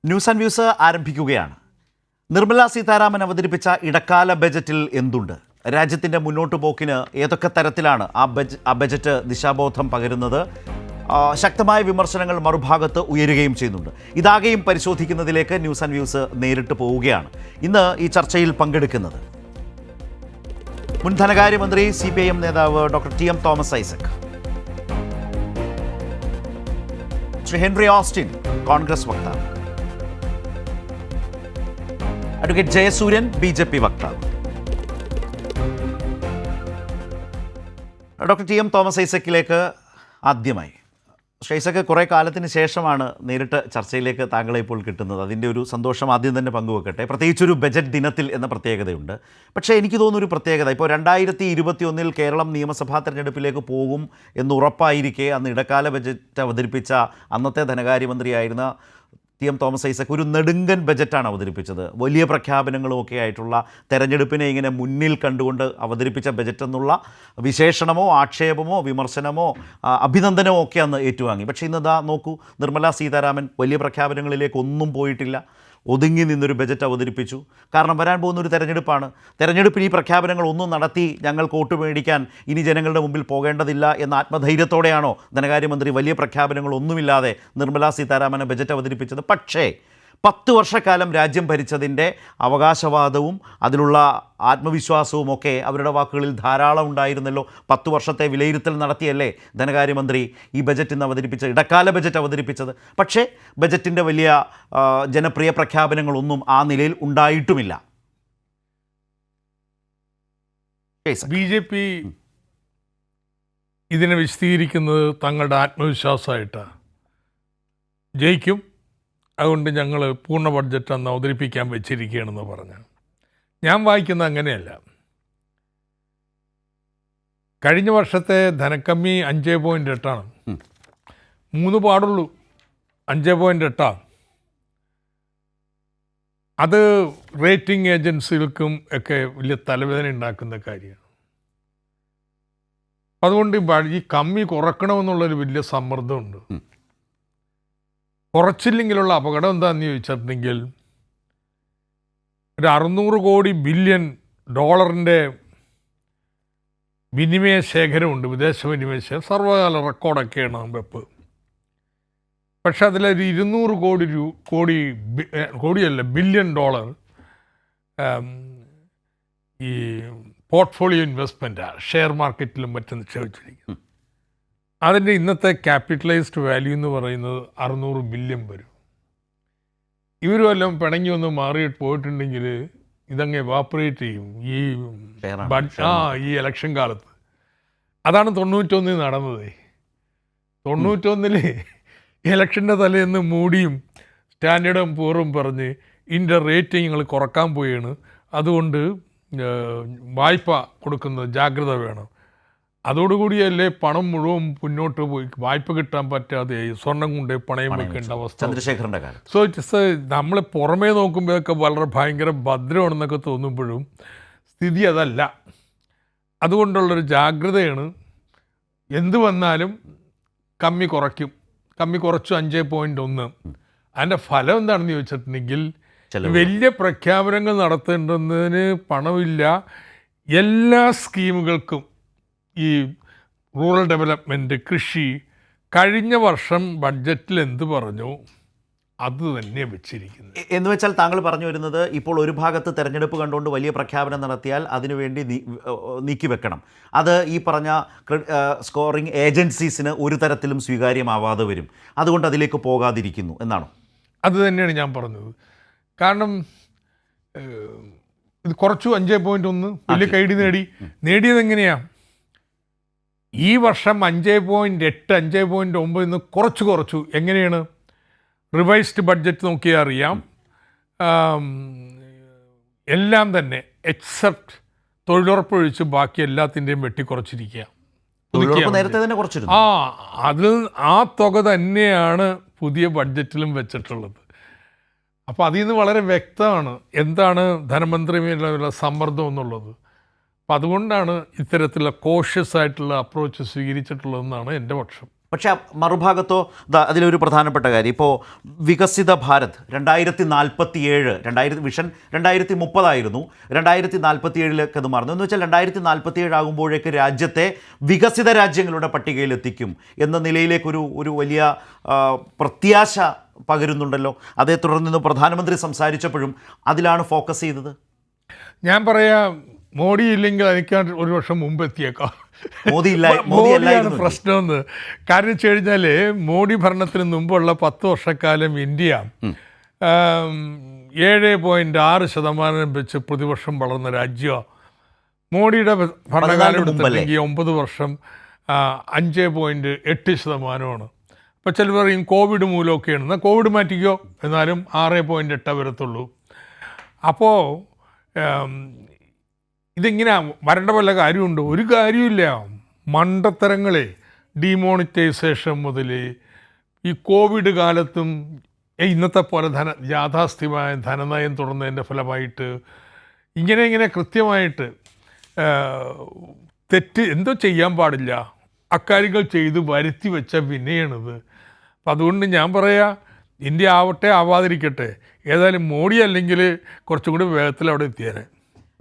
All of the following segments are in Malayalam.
ന്യൂസ് ആൻഡ് വ്യൂസ് ആരംഭിക്കുകയാണ്. നിർമ്മല സീതാരാമൻ അവതരിപ്പിച്ച ഇടക്കാല ബജറ്റിൽ എന്തുണ്ട്? രാജ്യത്തിൻ്റെ മുന്നോട്ടു പോക്കിന് ഏതൊക്കെ തരത്തിലാണ് ആ ബജറ്റ് ദിശാബോധം പകരുന്നത്? ശക്തമായ വിമർശനങ്ങൾ മറുഭാഗത്ത് ഉയരുകയും ചെയ്യുന്നുണ്ട്. ഇതാകെയും പരിശോധിക്കുന്നതിലേക്ക് ന്യൂസ് ആൻഡ് വ്യൂസ് നേരിട്ട് പോവുകയാണ്. ഇന്ന് ഈ ചർച്ചയിൽ പങ്കെടുക്കുന്നത് മുൻ ധനകാര്യമന്ത്രി CPIM നേതാവ് doctor TM Thomas Isaac, Shri Henry Austin Congress വക്താവ്, അഡ്വക്കേറ്റ് ജയസൂര്യൻ BJP വക്താവ്, ഡോക്ടർ TM തോമസ് ഐസക്കിലേക്ക് ആദ്യമായി. ശ്രീ ഐസക്ക്, കുറേ കാലത്തിന് ശേഷമാണ് നേരിട്ട് ചർച്ചയിലേക്ക് താങ്കളെ ഇപ്പോൾ കിട്ടുന്നത്. അതിൻ്റെ ഒരു സന്തോഷം ആദ്യം തന്നെ പങ്കുവെക്കട്ടെ. പ്രത്യേകിച്ചൊരു ബജറ്റ് ദിനത്തിൽ എന്ന പ്രത്യേകതയുണ്ട്. പക്ഷേ എനിക്ക് തോന്നുന്നൊരു പ്രത്യേകത, ഇപ്പോൾ 2021 കേരളം നിയമസഭാ തെരഞ്ഞെടുപ്പിലേക്ക് പോകും എന്നുറപ്പായിരിക്കെ അന്ന് ഇടക്കാല ബജറ്റ് അവതരിപ്പിച്ച അന്നത്തെ ധനകാര്യമന്ത്രിയായിരുന്ന TM തോമസ് ഐസക് ഒരു നെടുങ്കൻ ബജറ്റാണ് അവതരിപ്പിച്ചത്. വലിയ പ്രഖ്യാപനങ്ങളും ഒക്കെ ആയിട്ടുള്ള, തെരഞ്ഞെടുപ്പിനെ ഇങ്ങനെ മുന്നിൽ കണ്ടുകൊണ്ട് അവതരിപ്പിച്ച ബജറ്റ് എന്നുള്ള വിശേഷണമോ ആക്ഷേപമോ വിമർശനമോ അഭിനന്ദനമോ ഒക്കെ അന്ന് ഏറ്റുവാങ്ങി. പക്ഷേ ഇന്ന് നോക്കൂ, നിർമ്മല സീതാരാമൻ വലിയ പ്രഖ്യാപനങ്ങളിലേക്ക് ഒന്നും പോയിട്ടില്ല, ഒതുങ്ങി നിന്നൊരു ബജറ്റ് അവതരിപ്പിച്ചു. കാരണം വരാൻ പോകുന്ന ഒരു തെരഞ്ഞെടുപ്പാണ്. തെരഞ്ഞെടുപ്പിന് ഈ പ്രഖ്യാപനങ്ങൾ ഒന്നും നടത്തി ഞങ്ങൾക്ക് വോട്ട് മേടിക്കാൻ ഇനി ജനങ്ങളുടെ മുമ്പിൽ പോകേണ്ടതില്ല എന്ന ആത്മധൈര്യത്തോടെയാണോ ധനകാര്യമന്ത്രി വലിയ പ്രഖ്യാപനങ്ങളൊന്നുമില്ലാതെ നിർമ്മല സീതാരാമനെ ബജറ്റ് അവതരിപ്പിച്ചത്? പക്ഷേ 10 വർഷക്കാലം രാജ്യം ഭരിച്ചതിൻ്റെ അവകാശവാദവും അതിലുള്ള ആത്മവിശ്വാസവും ഒക്കെ അവരുടെ വാക്കുകളിൽ ധാരാളം ഉണ്ടായിരുന്നല്ലോ. 10 വർഷത്തെ വിലയിരുത്തൽ നടത്തിയല്ലേ ധനകാര്യമന്ത്രി ഈ ബജറ്റ് ഇന്ന് അവതരിപ്പിച്ച ഇടക്കാല ബജറ്റ് അവതരിപ്പിച്ചത്. പക്ഷേ ബജറ്റിൻ്റെ വലിയ ജനപ്രിയ പ്രഖ്യാപനങ്ങളൊന്നും ആ നിലയിൽ ഉണ്ടായിട്ടുമില്ല. BJP ഇതിനെ വിശദീകരിക്കുന്നത് തങ്ങളുടെ ആത്മവിശ്വാസമായിട്ടാണ്. ജയിക്കും, അതുകൊണ്ട് ഞങ്ങൾ പൂർണ്ണ ബഡ്ജറ്റ് അന്ന് അവതരിപ്പിക്കാൻ വെച്ചിരിക്കുകയാണെന്ന് പറഞ്ഞു. ഞാൻ വായിക്കുന്നത് അങ്ങനെയല്ല. കഴിഞ്ഞ വർഷത്തെ ധനക്കമ്മി 5.8 3 പാടുള്ളൂ. 5.8 അത് റേറ്റിംഗ് ഏജൻസികൾക്കും ഒക്കെ വലിയ തലവേദന ഉണ്ടാക്കുന്ന കാര്യമാണ്. അതുകൊണ്ട് ഈ കമ്മി കുറക്കണമെന്നുള്ളൊരു വലിയ സമ്മർദ്ദമുണ്ട്. കുറച്ചില്ലെങ്കിലുള്ള അപകടം എന്താണെന്ന് ചോദിച്ചിട്ടുണ്ടെങ്കിൽ, ഒരു 600 കോടി ബില്യൺ ഡോളറിൻ്റെ വിനിമയ ശേഖരമുണ്ട്, വിദേശ വിനിമയ ശേഖരം, സർവകാല റെക്കോർഡൊക്കെയാണ് വെപ്പ്. പക്ഷെ അതിലൊരു 200 ബില്യൺ ഡോളർ ഈ പോർട്ട്ഫോളിയോ ഇൻവെസ്റ്റ്മെൻറ്റാണ്, ഷെയർ മാർക്കറ്റിലും മറ്റും നിക്ഷേപിച്ചിരിക്കുന്നത്. അതിൻ്റെ ഇന്നത്തെ ക്യാപിറ്റലൈസ്ഡ് വാല്യൂ എന്ന് പറയുന്നത് 600 ബില്യൺ വരും. ഇവർ വല്ലതും പിണങ്ങി ഒന്ന് മാറിയിട്ട് പോയിട്ടുണ്ടെങ്കിൽ ഇതങ്ങ് എവാപ്പറേറ്റ് ചെയ്യും ഈ ഇലക്ഷൻ കാലത്ത്. അതാണ് 91 നടന്നത്. 91 ഇലക്ഷൻ്റെ തലേന്ന് മൂടിയും സ്റ്റാൻഡേർഡും പൂറും പറഞ്ഞ് ഇതിൻ്റെ റേറ്റിംഗ് ഞങ്ങൾ കുറക്കാൻ പോയാണ്, അതുകൊണ്ട് വായ്പ കൊടുക്കുന്നത് ജാഗ്രത വേണം. അതോടുകൂടിയല്ലേ പണം മുഴുവൻ മുന്നോട്ട് പോയി വായ്പ കിട്ടാൻ പറ്റാതെ സ്വർണം കൊണ്ട് പണയം വെക്കേണ്ട അവസ്ഥ. ചന്ദ്രശേഖരൻ്റെ കാലം. സോ ഇറ്റ്സ് നമ്മൾ പുറമേ നോക്കുമ്പോഴൊക്കെ വളരെ ഭയങ്കര ഭദ്രമാണെന്നൊക്കെ തോന്നുമ്പോഴും സ്ഥിതി അതല്ല. അതുകൊണ്ടുള്ളൊരു ജാഗ്രതയാണ്. എന്ത് വന്നാലും കമ്മി കുറയ്ക്കും. കമ്മി കുറച്ചു 5.1. അതിൻ്റെ ഫലം എന്താണെന്ന് ചോദിച്ചിട്ടുണ്ടെങ്കിൽ, വലിയ പ്രഖ്യാപനങ്ങൾ നടത്തേണ്ടുന്നതിന് പണമില്ല. എല്ലാ സ്കീമുകൾക്കും ഈ റൂറൽ ഡെവലപ്മെൻറ്റ്, കൃഷി, കഴിഞ്ഞ വർഷം ബഡ്ജറ്റിൽ എന്ത് പറഞ്ഞു അത് തന്നെ വെച്ചിരിക്കുന്നത്. എന്ന് വെച്ചാൽ താങ്കൾ പറഞ്ഞു വരുന്നത്, ഇപ്പോൾ ഒരു ഭാഗത്ത് തെരഞ്ഞെടുപ്പ് കണ്ടുകൊണ്ട് വലിയ പ്രഖ്യാപനം നടത്തിയാൽ അതിനുവേണ്ടി നീക്കിവെക്കണം. അത് ഈ പറഞ്ഞ സ്കോറിംഗ് ഏജൻസീസിന് ഒരു തരത്തിലും സ്വീകാര്യമാവാതെ വരും. അതുകൊണ്ട് അതിലേക്ക് പോകാതിരിക്കുന്നു എന്നാണോ? അത് തന്നെയാണ് ഞാൻ പറഞ്ഞത്. കാരണം ഇത് കുറച്ചു 5.1 വലിയ കൈഡി നേടിയത് എങ്ങനെയാണ്? ഈ വർഷം 5.8 5.9 എന്ന് കുറച്ചു. എങ്ങനെയാണ്? റിവൈസ്ഡ് ബഡ്ജറ്റ് നോക്കിയാൽ അറിയാം. എല്ലാം തന്നെ എക്സെപ്റ്റ് തൊഴിലുറപ്പൊഴിച്ച് ബാക്കി എല്ലാത്തിൻ്റെയും വെട്ടിക്കുറച്ചിരിക്കുക. ആ തുക തന്നെയാണ് പുതിയ ബഡ്ജറ്റിലും വെച്ചിട്ടുള്ളത്. അപ്പോൾ അതിൽ നിന്ന് വളരെ വ്യക്തമാണ് എന്താണ് ധനമന്ത്രിയുടെ സമ്മർദ്ദം എന്നുള്ളത്. അപ്പം അതുകൊണ്ടാണ് ഇത്തരത്തിലുള്ള കോഷ്യസ് ആയിട്ടുള്ള അപ്രോച്ച് സ്വീകരിച്ചിട്ടുള്ളതെന്നാണ് എൻ്റെ പക്ഷം. പക്ഷേ മറുഭാഗത്തോ അതിലൊരു പ്രധാനപ്പെട്ട കാര്യം, ഇപ്പോൾ വികസിത ഭാരത് 2047 വിഷൻ 2030 2047 അത് മാറുന്നു എന്ന് വെച്ചാൽ 2047 ആകുമ്പോഴേക്ക് രാജ്യത്തെ വികസിത രാജ്യങ്ങളുടെ പട്ടികയിലെത്തിക്കും എന്ന നിലയിലേക്കൊരു വലിയ പ്രത്യാശ പകരുന്നുണ്ടല്ലോ. അതേ തുടർന്ന് പ്രധാനമന്ത്രി സംസാരിച്ചപ്പോഴും അതിലാണ് ഫോക്കസ് ചെയ്തത്. ഞാൻ പറയാം, മോഡി ഇല്ലെങ്കിൽ എനിക്ക് ഒരു വർഷം മുമ്പ് എത്തിയേക്കാം. മോദിയാണ് പ്രശ്നമെന്ന്. കാരണം വെച്ച് കഴിഞ്ഞാൽ മോഡി ഭരണത്തിന് മുമ്പുള്ള 10 വർഷക്കാലം ഇന്ത്യ 7.6% വെച്ച് പ്രതിവർഷം വളർന്ന രാജ്യമാണ്. മോഡിയുടെ ഭരണകാലം എടുത്തിട്ടുണ്ടെങ്കിൽ 9 വർഷം 5.8%. അപ്പോൾ ചിലർ പറയും കോവിഡ് മൂലമൊക്കെയാണ്. എന്നാൽ കോവിഡ് മാറ്റിക്കോ, എന്നാലും 6.8 വരത്തുള്ളൂ. അപ്പോൾ ഇതിങ്ങനെ വരേണ്ട വല്ല കാര്യമുണ്ടോ? ഒരു കാര്യമില്ല. മണ്ടത്തരങ്ങളെ ഡിമോണിറ്റൈസേഷൻ മുതൽ ഈ കോവിഡ് കാലത്തും ഇന്നത്തെ പോലെ യാഥാസ്ഥിതികമായ ധനനയം തുടർന്നതിൻ്റെ ഫലമായിട്ട് ഇങ്ങനെ കൃത്യമായിട്ട് തെറ്റ് എന്തോ ചെയ്യാൻ പാടില്ല അക്കാര്യങ്ങൾ ചെയ്ത് വരുത്തി വെച്ച വിനയാണിത്. അപ്പം അതുകൊണ്ട് ഞാൻ പറയാം, ഇന്ത്യ ആവട്ടെ ആവാതിരിക്കട്ടെ, ഏതായാലും മോഡി അല്ലെങ്കിൽ കുറച്ചും കൂടി വേഗത്തിൽ അവിടെ എത്തിയേനെ.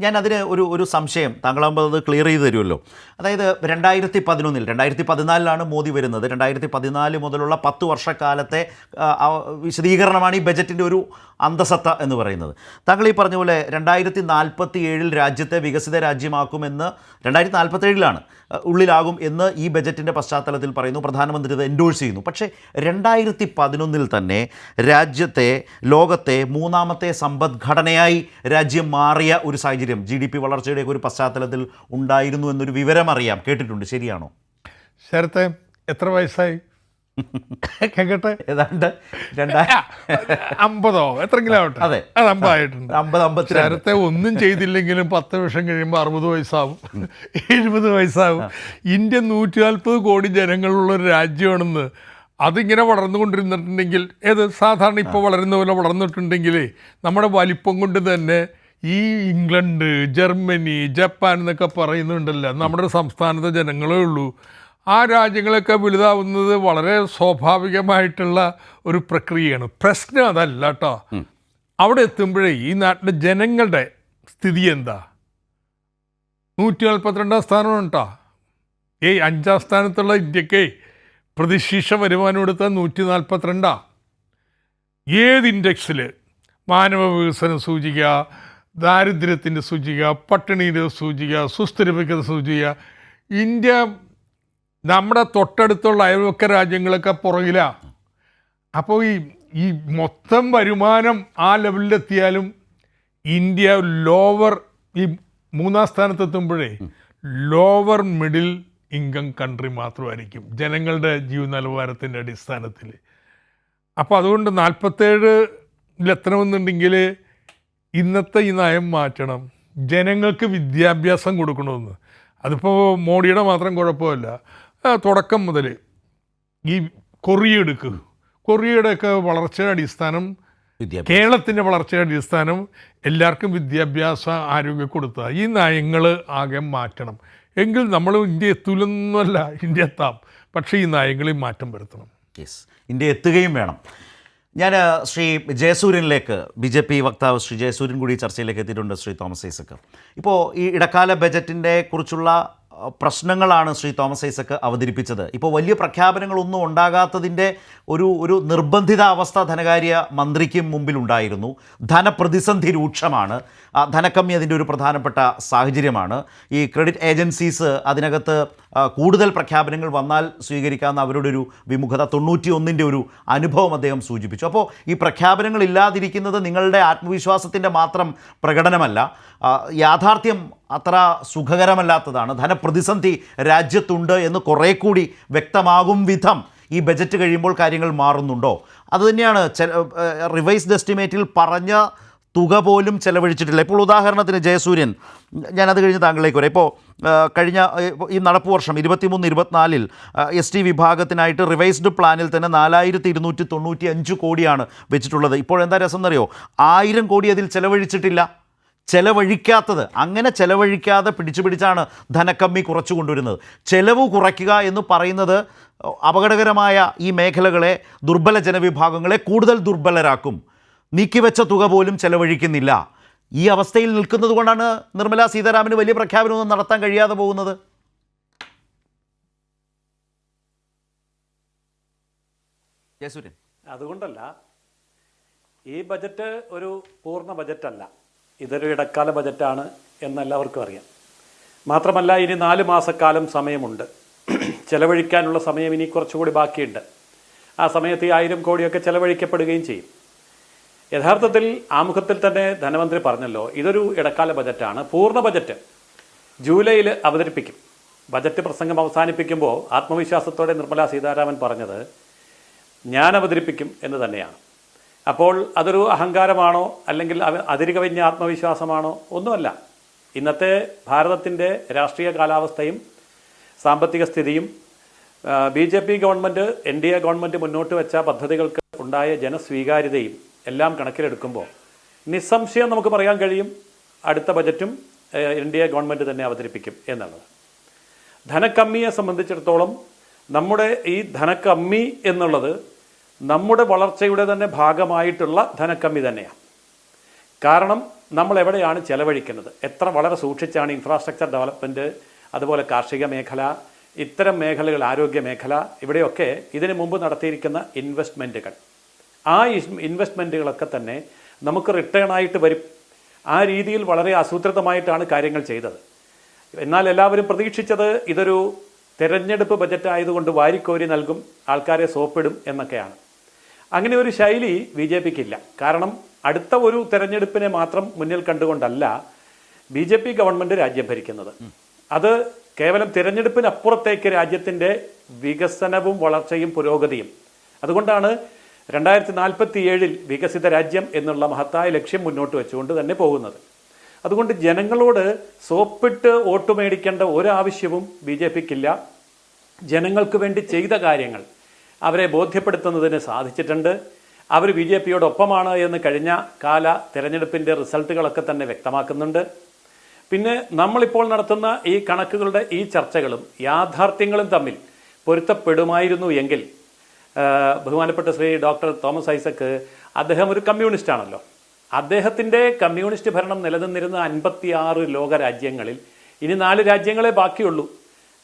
ഞാൻ അതിന് ഒരു സംശയം, താങ്കളാകുമ്പോൾ അത് ക്ലിയർ ചെയ്ത് തരുമല്ലോ. അതായത് 2014 മോദി വരുന്നത്. 2014 മുതലുള്ള 10 വർഷക്കാലത്തെ വിശദീകരണമാണ് ഈ ബജറ്റിൻ്റെ ഒരു അന്തസത്ത എന്ന് പറയുന്നത്. താങ്കൾ ഈ പറഞ്ഞ പോലെ 2047 രാജ്യത്തെ വികസിത രാജ്യമാക്കുമെന്ന് 2047 ഉള്ളിലാകും എന്ന് ഈ ബജറ്റിൻ്റെ പശ്ചാത്തലത്തിൽ പറയുന്നു. പ്രധാനമന്ത്രി ഇത് എൻഡോഴ്സ് ചെയ്യുന്നു. പക്ഷേ 2011 തന്നെ രാജ്യത്തെ ലോകത്തെ 3ാമത്തെ സമ്പദ്ഘടനയായി രാജ്യം മാറിയ ഒരു സാഹചര്യം GDP വളർച്ചയുടെയൊക്കെ ഒരു പശ്ചാത്തലത്തിൽ ഉണ്ടായിരുന്നു എന്നൊരു വിവരം അറിയാം, കേട്ടിട്ടുണ്ട്. ശരിയാണോ? ശരത്തെ എത്ര വയസ്സായി കേട്ടെ? ഏതാണ്ട് 50 എത്രങ്കിലും ആവട്ടെ. അതെ, അത് 50 ആയിട്ടുണ്ട്. 50 ശരത്തെ ഒന്നും ചെയ്തില്ലെങ്കിലും 10 വർഷം കഴിയുമ്പോൾ 60 വയസ്സാവും, 70 വയസ്സാവും. ഇന്ത്യ 140 കോടി ജനങ്ങളുള്ളൊരു രാജ്യമാണെന്ന് അതിങ്ങനെ വളർന്നുകൊണ്ടിരുന്നിട്ടുണ്ടെങ്കിൽ, സാധാരണ ഇപ്പോൾ വളരുന്ന പോലെ വളർന്നിട്ടുണ്ടെങ്കിൽ നമ്മുടെ വലിപ്പം കൊണ്ട് തന്നെ ഈ ഇംഗ്ലണ്ട്, ജർമ്മനി, ജപ്പാൻ എന്നൊക്കെ പറയുന്നുണ്ടല്ലോ, നമ്മുടെ സംസ്ഥാനത്തെ ജനങ്ങളേ ഉള്ളൂ. ആ രാജ്യങ്ങളൊക്കെ വലുതാവുന്നത് വളരെ സ്വാഭാവികമായിട്ടുള്ള ഒരു പ്രക്രിയയാണ്. പ്രശ്നം അതല്ല കേട്ടോ. അവിടെ എത്തുമ്പോഴേ ഈ നാട്ടിലെ ജനങ്ങളുടെ സ്ഥിതി എന്താ? 142 സ്ഥാനമാണ് കേട്ടോ. 5ാം സ്ഥാനത്തുള്ള ഇന്ത്യക്ക് പ്രതിശീർഷ വരുമാനം എടുത്താൽ 142. ഏത് ഇൻഡെക്സിൽ മാനവ വികസന സൂചിക, ദാരിദ്ര്യത്തിൻ്റെ സൂചിക, പട്ടിണിയുടെ സൂചിക, സുസ്ഥിരതയുടെ സൂചിക, ഇന്ത്യ നമ്മുടെ തൊട്ടടുത്തുള്ള അയൽവക്ക രാജ്യങ്ങളൊക്കെ പുറകിലാണ്. അപ്പോൾ ഈ മൊത്തം വരുമാനം ആ ലെവലിലെത്തിയാലും ഇന്ത്യ ഈ 3ാം സ്ഥാനത്തെത്തുമ്പോഴേ ലോവർ മിഡിൽ ഇൻകം കൺട്രി മാത്രമായിരിക്കും ജനങ്ങളുടെ ജീവ നിലവാരത്തിൻ്റെ അടിസ്ഥാനത്തിൽ. അപ്പോൾ അതുകൊണ്ട് 47-ലെത്തണമെന്നുണ്ടെങ്കിൽ ഇന്നത്തെ ഈ നയം മാറ്റണം. ജനങ്ങൾക്ക് വിദ്യാഭ്യാസം കൊടുക്കണമെന്ന്. അതിപ്പോൾ മോഡിയുടെ മാത്രം കുഴപ്പമില്ല. തുടക്കം മുതൽ ഈ കൊറിയയുടെയൊക്കെ വളർച്ചയുടെ അടിസ്ഥാനം, കേരളത്തിൻ്റെ വളർച്ചയുടെ അടിസ്ഥാനം എല്ലാവർക്കും വിദ്യാഭ്യാസ ആരോഗ്യം കൊടുക്കുക. ഈ നയങ്ങൾ ആകെ മാറ്റണം. എങ്കിൽ നമ്മൾ ഇന്ത്യ എത്തൂലെന്നല്ല, ഇന്ത്യ എത്താം. പക്ഷേ ഈ നയങ്ങളിൽ മാറ്റം വരുത്തണം. ഇന്ത്യ എത്തുകയും വേണം. ഞാൻ ശ്രീ ജയസൂര്യനിലേക്ക്, BJP വക്താവ് ശ്രീ ജയസൂര്യൻ കൂടി ചർച്ചയിലേക്ക് എത്തിയിട്ടുണ്ട്. ശ്രീ തോമസ് ഐസക്, ഇപ്പോൾ ഈ ഇടക്കാല ബജറ്റിൻ്റെ കുറിച്ചുള്ള പ്രശ്നങ്ങളാണ് ശ്രീ തോമസ് ഐസക് അവതരിപ്പിച്ചത്. ഇപ്പോൾ വലിയ പ്രഖ്യാപനങ്ങളൊന്നും ഉണ്ടാകാത്തതിൻ്റെ ഒരു നിർബന്ധിത അവസ്ഥ ധനകാര്യ മന്ത്രിക്കും മുമ്പിലുണ്ടായിരുന്നു. ധനപ്രതിസന്ധി രൂക്ഷമാണ്. ധനക്കമ്മി അതിൻ്റെ ഒരു പ്രധാനപ്പെട്ട സാഹചര്യമാണ്. ഈ ക്രെഡിറ്റ് ഏജൻസീസ് അതിനകത്ത് കൂടുതൽ പ്രഖ്യാപനങ്ങൾ വന്നാൽ സ്വീകരിക്കാവുന്ന അവരുടെ ഒരു വിമുഖത, 91ൻ്റെ ഒരു അനുഭവം അദ്ദേഹം സൂചിപ്പിച്ചു. അപ്പോൾ ഈ പ്രഖ്യാപനങ്ങൾ ഇല്ലാതിരിക്കുന്നത് നിങ്ങളുടെ ആത്മവിശ്വാസത്തിൻ്റെ മാത്രം പ്രകടനമല്ല, യാഥാർത്ഥ്യം അത്ര സുഖകരമല്ലാത്തതാണ്. ധനപ്രതിസന്ധി രാജ്യത്തുണ്ട് എന്ന് കുറേ കൂടി വ്യക്തമാകും വിധം ഈ ബജറ്റ് കഴിയുമ്പോൾ കാര്യങ്ങൾ മാറുന്നുണ്ടോ? അതുതന്നെയാണ് റിവൈസ്ഡ് എസ്റ്റിമേറ്റിൽ പറഞ്ഞ തുക പോലും ചെലവഴിച്ചിട്ടില്ല. ഇപ്പോൾ ഉദാഹരണത്തിന് ജയസൂര്യൻ, ഞാനത് കഴിഞ്ഞ് താങ്കളിലേക്ക് വരാം. ഇപ്പോൾ കഴിഞ്ഞ ഈ നടപ്പ് വർഷം 23-24 ST വിഭാഗത്തിനായിട്ട് റിവൈസ്ഡ് പ്ലാനിൽ തന്നെ 4295 കോടിയാണ് വെച്ചിട്ടുള്ളത്. ഇപ്പോഴെന്താ രസം എന്നറിയോ? 1000 കോടി അതിൽ ചെലവഴിച്ചിട്ടില്ല. ചെലവഴിക്കാത്തത്. അങ്ങനെ ചെലവഴിക്കാതെ പിടിച്ചാണ് ധനക്കമ്മി കുറച്ചു കൊണ്ടുവരുന്നത്. ചെലവ് കുറയ്ക്കുക എന്ന് പറയുന്നത് അപകടകരമായ ഈ മേഖലകളെ, ദുർബല ജനവിഭാഗങ്ങളെ കൂടുതൽ ദുർബലരാക്കും. നീക്കിവെച്ച തുക പോലും ചെലവഴിക്കുന്നില്ല. ഈ അവസ്ഥയിൽ നിൽക്കുന്നത് കൊണ്ടാണ് നിർമ്മലാ സീതാരാമന് വലിയ പ്രഖ്യാപനമൊന്നും നടത്താൻ കഴിയാതെ പോകുന്നത്. ജയസൂര്യൻ, അതുകൊണ്ടല്ല, ഈ ബജറ്റ് ഒരു പൂർണ്ണ ബജറ്റല്ല, ഇതൊരു ഇടക്കാല ബജറ്റാണ് എന്നെല്ലാവർക്കും അറിയാം. മാത്രമല്ല, ഇനി 4 മാസക്കാലം സമയമുണ്ട്. ചെലവഴിക്കാനുള്ള സമയം ഇനി കുറച്ചുകൂടി ബാക്കിയുണ്ട്. ആ സമയത്ത് ഈ 1000 കോടിയൊക്കെ ചെലവഴിക്കപ്പെടുകയും ചെയ്യും. യഥാർത്ഥത്തിൽ ആമുഖത്തിൽ തന്നെ ധനമന്ത്രി പറഞ്ഞല്ലോ, ഇതൊരു ഇടക്കാല ബജറ്റാണ്. പൂർണ്ണ ബജറ്റ് ജൂലൈയിൽ അവതരിപ്പിക്കും. ബജറ്റ് പ്രസംഗം അവസാനിപ്പിക്കുമ്പോൾ ആത്മവിശ്വാസത്തോടെ നിർമ്മലാ സീതാരാമൻ പറഞ്ഞത് ഞാൻ അവതരിപ്പിക്കും എന്ന് തന്നെയാണ്. അപ്പോൾ അതൊരു അഹങ്കാരമാണോ അല്ലെങ്കിൽ അതിരുകവിഞ്ഞ ആത്മവിശ്വാസമാണോ? ഒന്നുമല്ല. ഇന്നത്തെ ഭാരതത്തിൻ്റെ രാഷ്ട്രീയ കാലാവസ്ഥയും സാമ്പത്തിക സ്ഥിതിയും BJP ഗവൺമെൻറ്, NDA ഗവൺമെൻറ് മുന്നോട്ട് വെച്ച പദ്ധതികൾക്ക് ഉണ്ടായ ജനസ്വീകാര്യതയും എല്ലാം കണക്കിലെടുക്കുമ്പോൾ നിസ്സംശയം നമുക്ക് പറയാൻ കഴിയും അടുത്ത ബജറ്റും NDA ഗവൺമെൻറ് തന്നെ അവതരിപ്പിക്കും എന്നുള്ളത്. ധനക്കമ്മിയെ സംബന്ധിച്ചിടത്തോളം നമ്മുടെ ഈ ധനക്കമ്മി എന്നുള്ളത് നമ്മുടെ വളർച്ചയുടെ തന്നെ ഭാഗമായിട്ടുള്ള ധനക്കമ്മി തന്നെയാണ്. കാരണം നമ്മൾ എവിടെയാണ് ചെലവഴിക്കുന്നത്, എത്ര വളരെ സൂക്ഷിച്ചാണ് ഇൻഫ്രാസ്ട്രക്ചർ ഡെവലപ്മെൻറ്റ്, അതുപോലെ കാർഷിക മേഖല, ഇത്തരം മേഖലകൾ, ആരോഗ്യ മേഖല, ഇവിടെയൊക്കെ ഇതിനു മുമ്പ് നടത്തിയിരിക്കുന്ന ഇൻവെസ്റ്റ്മെൻറ്റുകൾ, ആ ഇൻവെസ്റ്റ്മെൻറ്റുകളൊക്കെ തന്നെ നമുക്ക് റിട്ടേൺ ആയിട്ട് വരും. ആ രീതിയിൽ വളരെ ആസൂത്രിതമായിട്ടാണ് കാര്യങ്ങൾ ചെയ്തത്. എന്നാൽ എല്ലാവരും പ്രതീക്ഷിച്ചത് ഇതൊരു തെരഞ്ഞെടുപ്പ് ബജറ്റ് ആയതുകൊണ്ട് വാരിക്കോരി നൽകും, ആൾക്കാരെ സോപ്പിടും എന്നൊക്കെയാണ്. അങ്ങനെ ഒരു ശൈലി BJPക്കില്ല. കാരണം അടുത്ത ഒരു തെരഞ്ഞെടുപ്പിനെ മാത്രം മുന്നിൽ കണ്ടുകൊണ്ടല്ല BJP ഗവൺമെൻറ് രാജ്യം ഭരിക്കുന്നത്. അത് കേവലം തിരഞ്ഞെടുപ്പിനപ്പുറത്തേക്ക് രാജ്യത്തിൻ്റെ വികസനവും വളർച്ചയും പുരോഗതിയും. അതുകൊണ്ടാണ് 2047 വികസിത രാജ്യം എന്നുള്ള മഹത്തായ ലക്ഷ്യം മുന്നോട്ട് വെച്ചുകൊണ്ട് തന്നെ പോകുന്നത്. അതുകൊണ്ട് ജനങ്ങളോട് സോപ്പിട്ട് വോട്ട് മേടിക്കേണ്ട ഒരാവശ്യവും BJPക്കില്ല. ജനങ്ങൾക്ക് വേണ്ടി ചെയ്ത കാര്യങ്ങൾ അവരെ ബോധ്യപ്പെടുത്തുന്നതിന് സാധിച്ചിട്ടുണ്ട്. അവർ BJPയോടൊപ്പമാണ് എന്ന് കഴിഞ്ഞ കാല തിരഞ്ഞെടുപ്പിൻ്റെ റിസൾട്ടുകളൊക്കെ തന്നെ വ്യക്തമാക്കുന്നുണ്ട്. പിന്നെ നമ്മളിപ്പോൾ നടത്തുന്ന ഈ കണക്കുകളുടെ ഈ ചർച്ചകളും യാഥാർത്ഥ്യങ്ങളും തമ്മിൽ പൊരുത്തപ്പെടുമായിരുന്നു എങ്കിൽ, ബഹുമാനപ്പെട്ട ശ്രീ ഡോക്ടർ തോമസ് ഐസക്, അദ്ദേഹം ഒരു കമ്മ്യൂണിസ്റ്റ് ആണല്ലോ. അദ്ദേഹത്തിൻ്റെ കമ്മ്യൂണിസ്റ്റ് ഭരണം നിലനിന്നിരുന്ന 56 ലോക രാജ്യങ്ങളിൽ ഇനി 4 രാജ്യങ്ങളെ ബാക്കിയുള്ളൂ.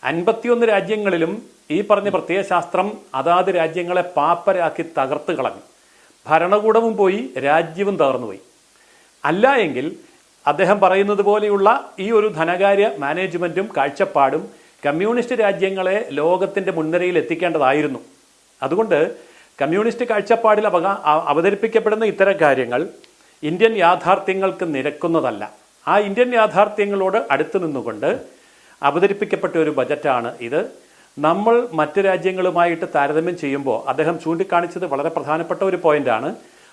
51 രാജ്യങ്ങളിലും ഈ പറഞ്ഞ പ്രത്യയശാസ്ത്രം അതാത് രാജ്യങ്ങളെ പാപ്പരാക്കി തകർത്ത് കളഞ്ഞു. ഭരണകൂടവും പോയി, രാജ്യവും തകർന്നുപോയി. അല്ല എങ്കിൽ അദ്ദേഹം പറയുന്നത് പോലെയുള്ള ഈ ഒരു ധനകാര്യ മാനേജ്മെൻറ്റും കാഴ്ചപ്പാടും കമ്മ്യൂണിസ്റ്റ് രാജ്യങ്ങളെ ലോകത്തിൻ്റെ മുൻനിരയിൽ എത്തിക്കേണ്ടതായിരുന്നു. അതുകൊണ്ട് കമ്മ്യൂണിസ്റ്റ് കാഴ്ചപ്പാടിൽ അവതരിപ്പിക്കപ്പെടുന്ന ഇത്തരം കാര്യങ്ങൾ ഇന്ത്യൻ യാഥാർത്ഥ്യങ്ങൾക്ക് നിരക്കുന്നതല്ല. ആ ഇന്ത്യൻ യാഥാർത്ഥ്യങ്ങളോട് അടുത്ത് നിന്നുകൊണ്ട് അവതരിപ്പിക്കപ്പെട്ട ഒരു ബജറ്റാണ് ഇത്. നമ്മൾ മറ്റ് രാജ്യങ്ങളുമായിട്ട് താരതമ്യം ചെയ്യുമ്പോൾ അദ്ദേഹം ചൂണ്ടിക്കാണിച്ചത് വളരെ പ്രധാനപ്പെട്ട ഒരു പോയിന്റാണ്.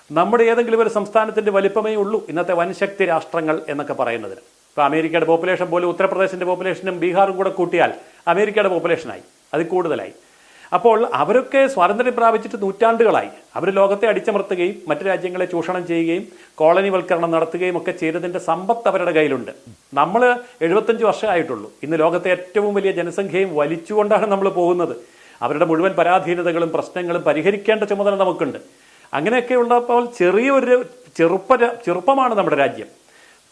നമ്മുടെ ഏതെങ്കിലും ഒരു സംസ്ഥാനത്തിൻ്റെ വലിപ്പമേ ഉള്ളൂ ഇന്നത്തെ വൻശക്തി രാഷ്ട്രങ്ങൾ എന്നൊക്കെ പറയുന്നതിന്. ഇപ്പോൾ അമേരിക്കയുടെ പോപ്പുലേഷൻ പോലും ഉത്തർപ്രദേശിൻ്റെ പോപ്പുലേഷനും ബീഹാറും കൂടെ കൂട്ടിയാൽ അമേരിക്കയുടെ പോപ്പുലേഷനായി, അതിൽ കൂടുതലായി. അപ്പോൾ അവരൊക്കെ സ്വാതന്ത്ര്യം പ്രാപിച്ചിട്ട് നൂറ്റാണ്ടുകളായി. അവർ ലോകത്തെ അടിച്ചമർത്തുകയും മറ്റു രാജ്യങ്ങളെ ചൂഷണം ചെയ്യുകയും കോളനിവൽക്കരണം നടത്തുകയും ഒക്കെ ചെയ്തതിൻ്റെ സമ്പത്ത് അവരുടെ കയ്യിലുണ്ട്. നമ്മൾ 75 വർഷമായിട്ടുള്ളൂ. ഇന്ന് ലോകത്തെ ഏറ്റവും വലിയ ജനസംഖ്യയും വലിച്ചുകൊണ്ടാണ് നമ്മൾ പോകുന്നത്. അവരുടെ മുഴുവൻ പരാധീനതകളും പ്രശ്നങ്ങളും പരിഹരിക്കേണ്ട ചുമതല നമുക്കുണ്ട്. അങ്ങനെയൊക്കെ ഉള്ളപ്പോൾ ചെറിയൊരു ചെറുപ്പമാണ് നമ്മുടെ രാജ്യം.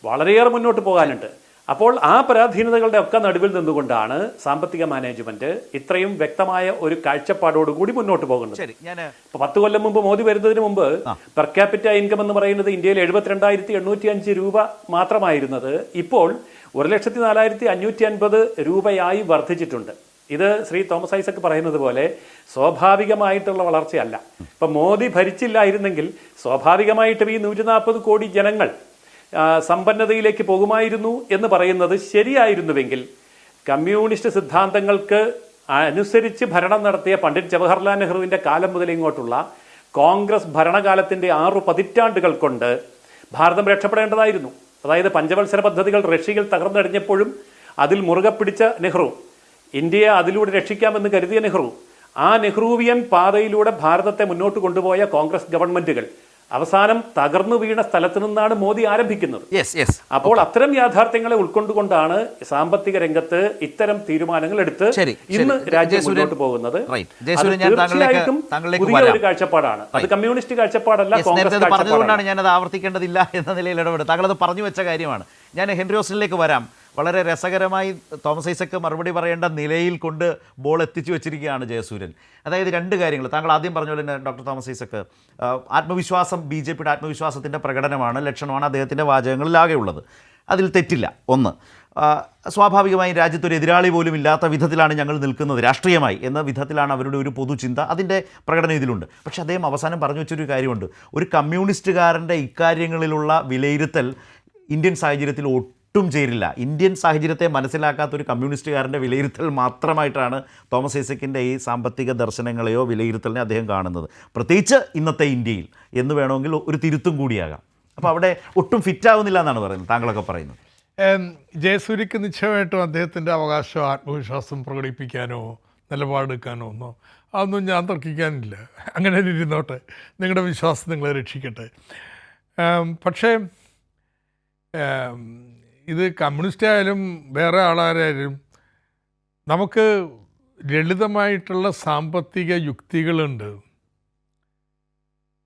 വളരെയേറെ മുന്നോട്ട് പോകാനുണ്ട്. അപ്പോൾ ആ പരാധീനതകളുടെ ഒക്കെ നടുവിൽ നിന്നുകൊണ്ടാണ് സാമ്പത്തിക മാനേജ്മെന്റ് ഇത്രയും വ്യക്തമായ ഒരു കാഴ്ചപ്പാടോടുകൂടി മുന്നോട്ട് പോകുന്നത്. ഇപ്പൊ 10 കൊല്ലം മുമ്പ് മോദി വരുന്നതിന് മുമ്പ് പെർ ക്യാപിറ്റ ഇൻകം എന്ന് പറയുന്നത് ഇന്ത്യയിൽ 72,805 രൂപ മാത്രമായിരുന്നത് ഇപ്പോൾ 1,04,550 രൂപയായി വർദ്ധിച്ചിട്ടുണ്ട്. ഇത് ശ്രീ തോമസ് ഐസക് പറയുന്നത് പോലെ സ്വാഭാവികമായിട്ടുള്ള വളർച്ചയല്ല. ഇപ്പൊ മോദി ഭരിച്ചില്ലായിരുന്നെങ്കിൽ സ്വാഭാവികമായിട്ടും ഈ 140 കോടി ജനങ്ങൾ സമ്പന്നതയിലേക്ക് പോകുമായിരുന്നു എന്ന് പറയുന്നത് ശരിയായിരുന്നുവെങ്കിൽ കമ്മ്യൂണിസ്റ്റ് സിദ്ധാന്തങ്ങൾക്ക് അനുസരിച്ച് ഭരണം നടത്തിയ പണ്ഡിറ്റ് ജവഹർലാൽ നെഹ്റുവിൻ്റെ കാലം മുതൽ ഇങ്ങോട്ടുള്ള കോൺഗ്രസ് ഭരണകാലത്തിൻ്റെ 6 പതിറ്റാണ്ടുകൾ കൊണ്ട് ഭാരതം രക്ഷപ്പെടേണ്ടതായിരുന്നു. അതായത് പഞ്ചവത്സര പദ്ധതികൾ റഷ്യയിൽ തകർന്നടിഞ്ഞപ്പോഴും അതിൽ മുറുകെ പിടിച്ച നെഹ്റു, ഇന്ത്യയെ അതിലൂടെ രക്ഷിക്കാമെന്ന് കരുതിയ നെഹ്റു, ആ നെഹ്റുവിയൻ പാതയിലൂടെ ഭാരതത്തെ മുന്നോട്ട് കൊണ്ടുപോയ കോൺഗ്രസ് ഗവൺമെൻറ്റുകൾ, അവസാനം തകർന്നു വീണ സ്ഥലത്ത് നിന്നാണ് മോദി ആരംഭിക്കുന്നത്. യെസ് അപ്പോൾ അത്തരം യാഥാർത്ഥ്യങ്ങളെ ഉൾക്കൊണ്ടുകൊണ്ടാണ് സാമ്പത്തിക രംഗത്ത് ഇത്തരം തീരുമാനങ്ങൾ എടുത്ത് ഇന്ന് രാജ്യം മുന്നോട്ട് പോകുന്നത്. തീർച്ചയായിട്ടും പുതിയ ഒരു കാഴ്ചപ്പാടാണ്. അത് കമ്മ്യൂണിസ്റ്റ് കാഴ്ചപ്പാടല്ല, കോൺഗ്രസ് പറഞ്ഞതുകൊണ്ടാണ് ഞാനത് ആവർത്തിക്കേണ്ടതില്ല എന്ന നിലയിൽ ഇടപെടും. താങ്കളത് പറഞ്ഞു വെച്ച കാര്യമാണ്. ഞാൻ ഹെൻറി ഓസ്റ്റിനിലേക്ക് വരാം. വളരെ രസകരമായി തോമസ് ഐസക്ക് മറുപടി പറയേണ്ട നിലയിൽ കൊണ്ട് ബോൾ എത്തിച്ചു വെച്ചിരിക്കുകയാണ് ജയസൂര്യൻ. അതായത് രണ്ട് കാര്യങ്ങൾ താങ്കൾ ആദ്യം പറഞ്ഞ പോലെ തന്നെ ഡോക്ടർ തോമസ് ഐസക്ക്, ആത്മവിശ്വാസം ബി ജെ പിയുടെ ആത്മവിശ്വാസത്തിൻ്റെ പ്രകടനമാണ്, ലക്ഷണമാണ് അദ്ദേഹത്തിൻ്റെ വാചകങ്ങളിലാകെ ഉള്ളത്. അതിൽ തെറ്റില്ല. ഒന്ന്, സ്വാഭാവികമായും രാജ്യത്തൊരു എതിരാളി പോലും ഇല്ലാത്ത വിധത്തിലാണ് ഞങ്ങൾ നിൽക്കുന്നത് രാഷ്ട്രീയമായി എന്ന വിധത്തിലാണ് അവരുടെ ഒരു പൊതുചിന്ത, അതിൻ്റെ പ്രകടനം ഇതിലുണ്ട്. പക്ഷേ അദ്ദേഹം അവസാനം പറഞ്ഞു വെച്ചൊരു കാര്യമുണ്ട്. ഒരു കമ്മ്യൂണിസ്റ്റുകാരൻ്റെ ഇക്കാര്യങ്ങളിലുള്ള വിലയിരുത്തൽ ഇന്ത്യൻ സാഹചര്യത്തിൽ ഒട്ടും ചേരില്ല. ഇന്ത്യൻ സാഹചര്യത്തെ മനസ്സിലാക്കാത്ത ഒരു കമ്മ്യൂണിസ്റ്റുകാരൻ്റെ വിലയിരുത്തൽ മാത്രമായിട്ടാണ് തോമസ് ഐസക്കിൻ്റെ ഈ സാമ്പത്തിക ദർശനങ്ങളെയോ വിലയിരുത്തലിനെ അദ്ദേഹം കാണുന്നത്, പ്രത്യേകിച്ച് ഇന്നത്തെ ഇന്ത്യയിൽ എന്ന് വേണമെങ്കിൽ ഒരു തിരുത്തും കൂടിയാകാം. അപ്പോൾ അവിടെ ഒട്ടും ഫിറ്റാവുന്നില്ല എന്നാണ് പറയുന്നത്, താങ്കളൊക്കെ പറയുന്നത്. ജയസൂര്യക്ക് നിശ്ചയമായിട്ടും അദ്ദേഹത്തിൻ്റെ അവകാശം ആത്മവിശ്വാസം പ്രകടിപ്പിക്കാനോ നിലപാടെടുക്കാനോ ഒന്നോ അതൊന്നും ഞാൻ തർക്കിക്കാനില്ല. അങ്ങനെ ഇരുന്നോട്ടെ, നിങ്ങളുടെ വിശ്വാസം നിങ്ങളെ രക്ഷിക്കട്ടെ. പക്ഷേ ഇത് കമ്മ്യൂണിസ്റ്റ് ആയാലും വേറെ ആളാരായാലും നമുക്ക് ലളിതമായിട്ടുള്ള സാമ്പത്തിക യുക്തികളുണ്ട്.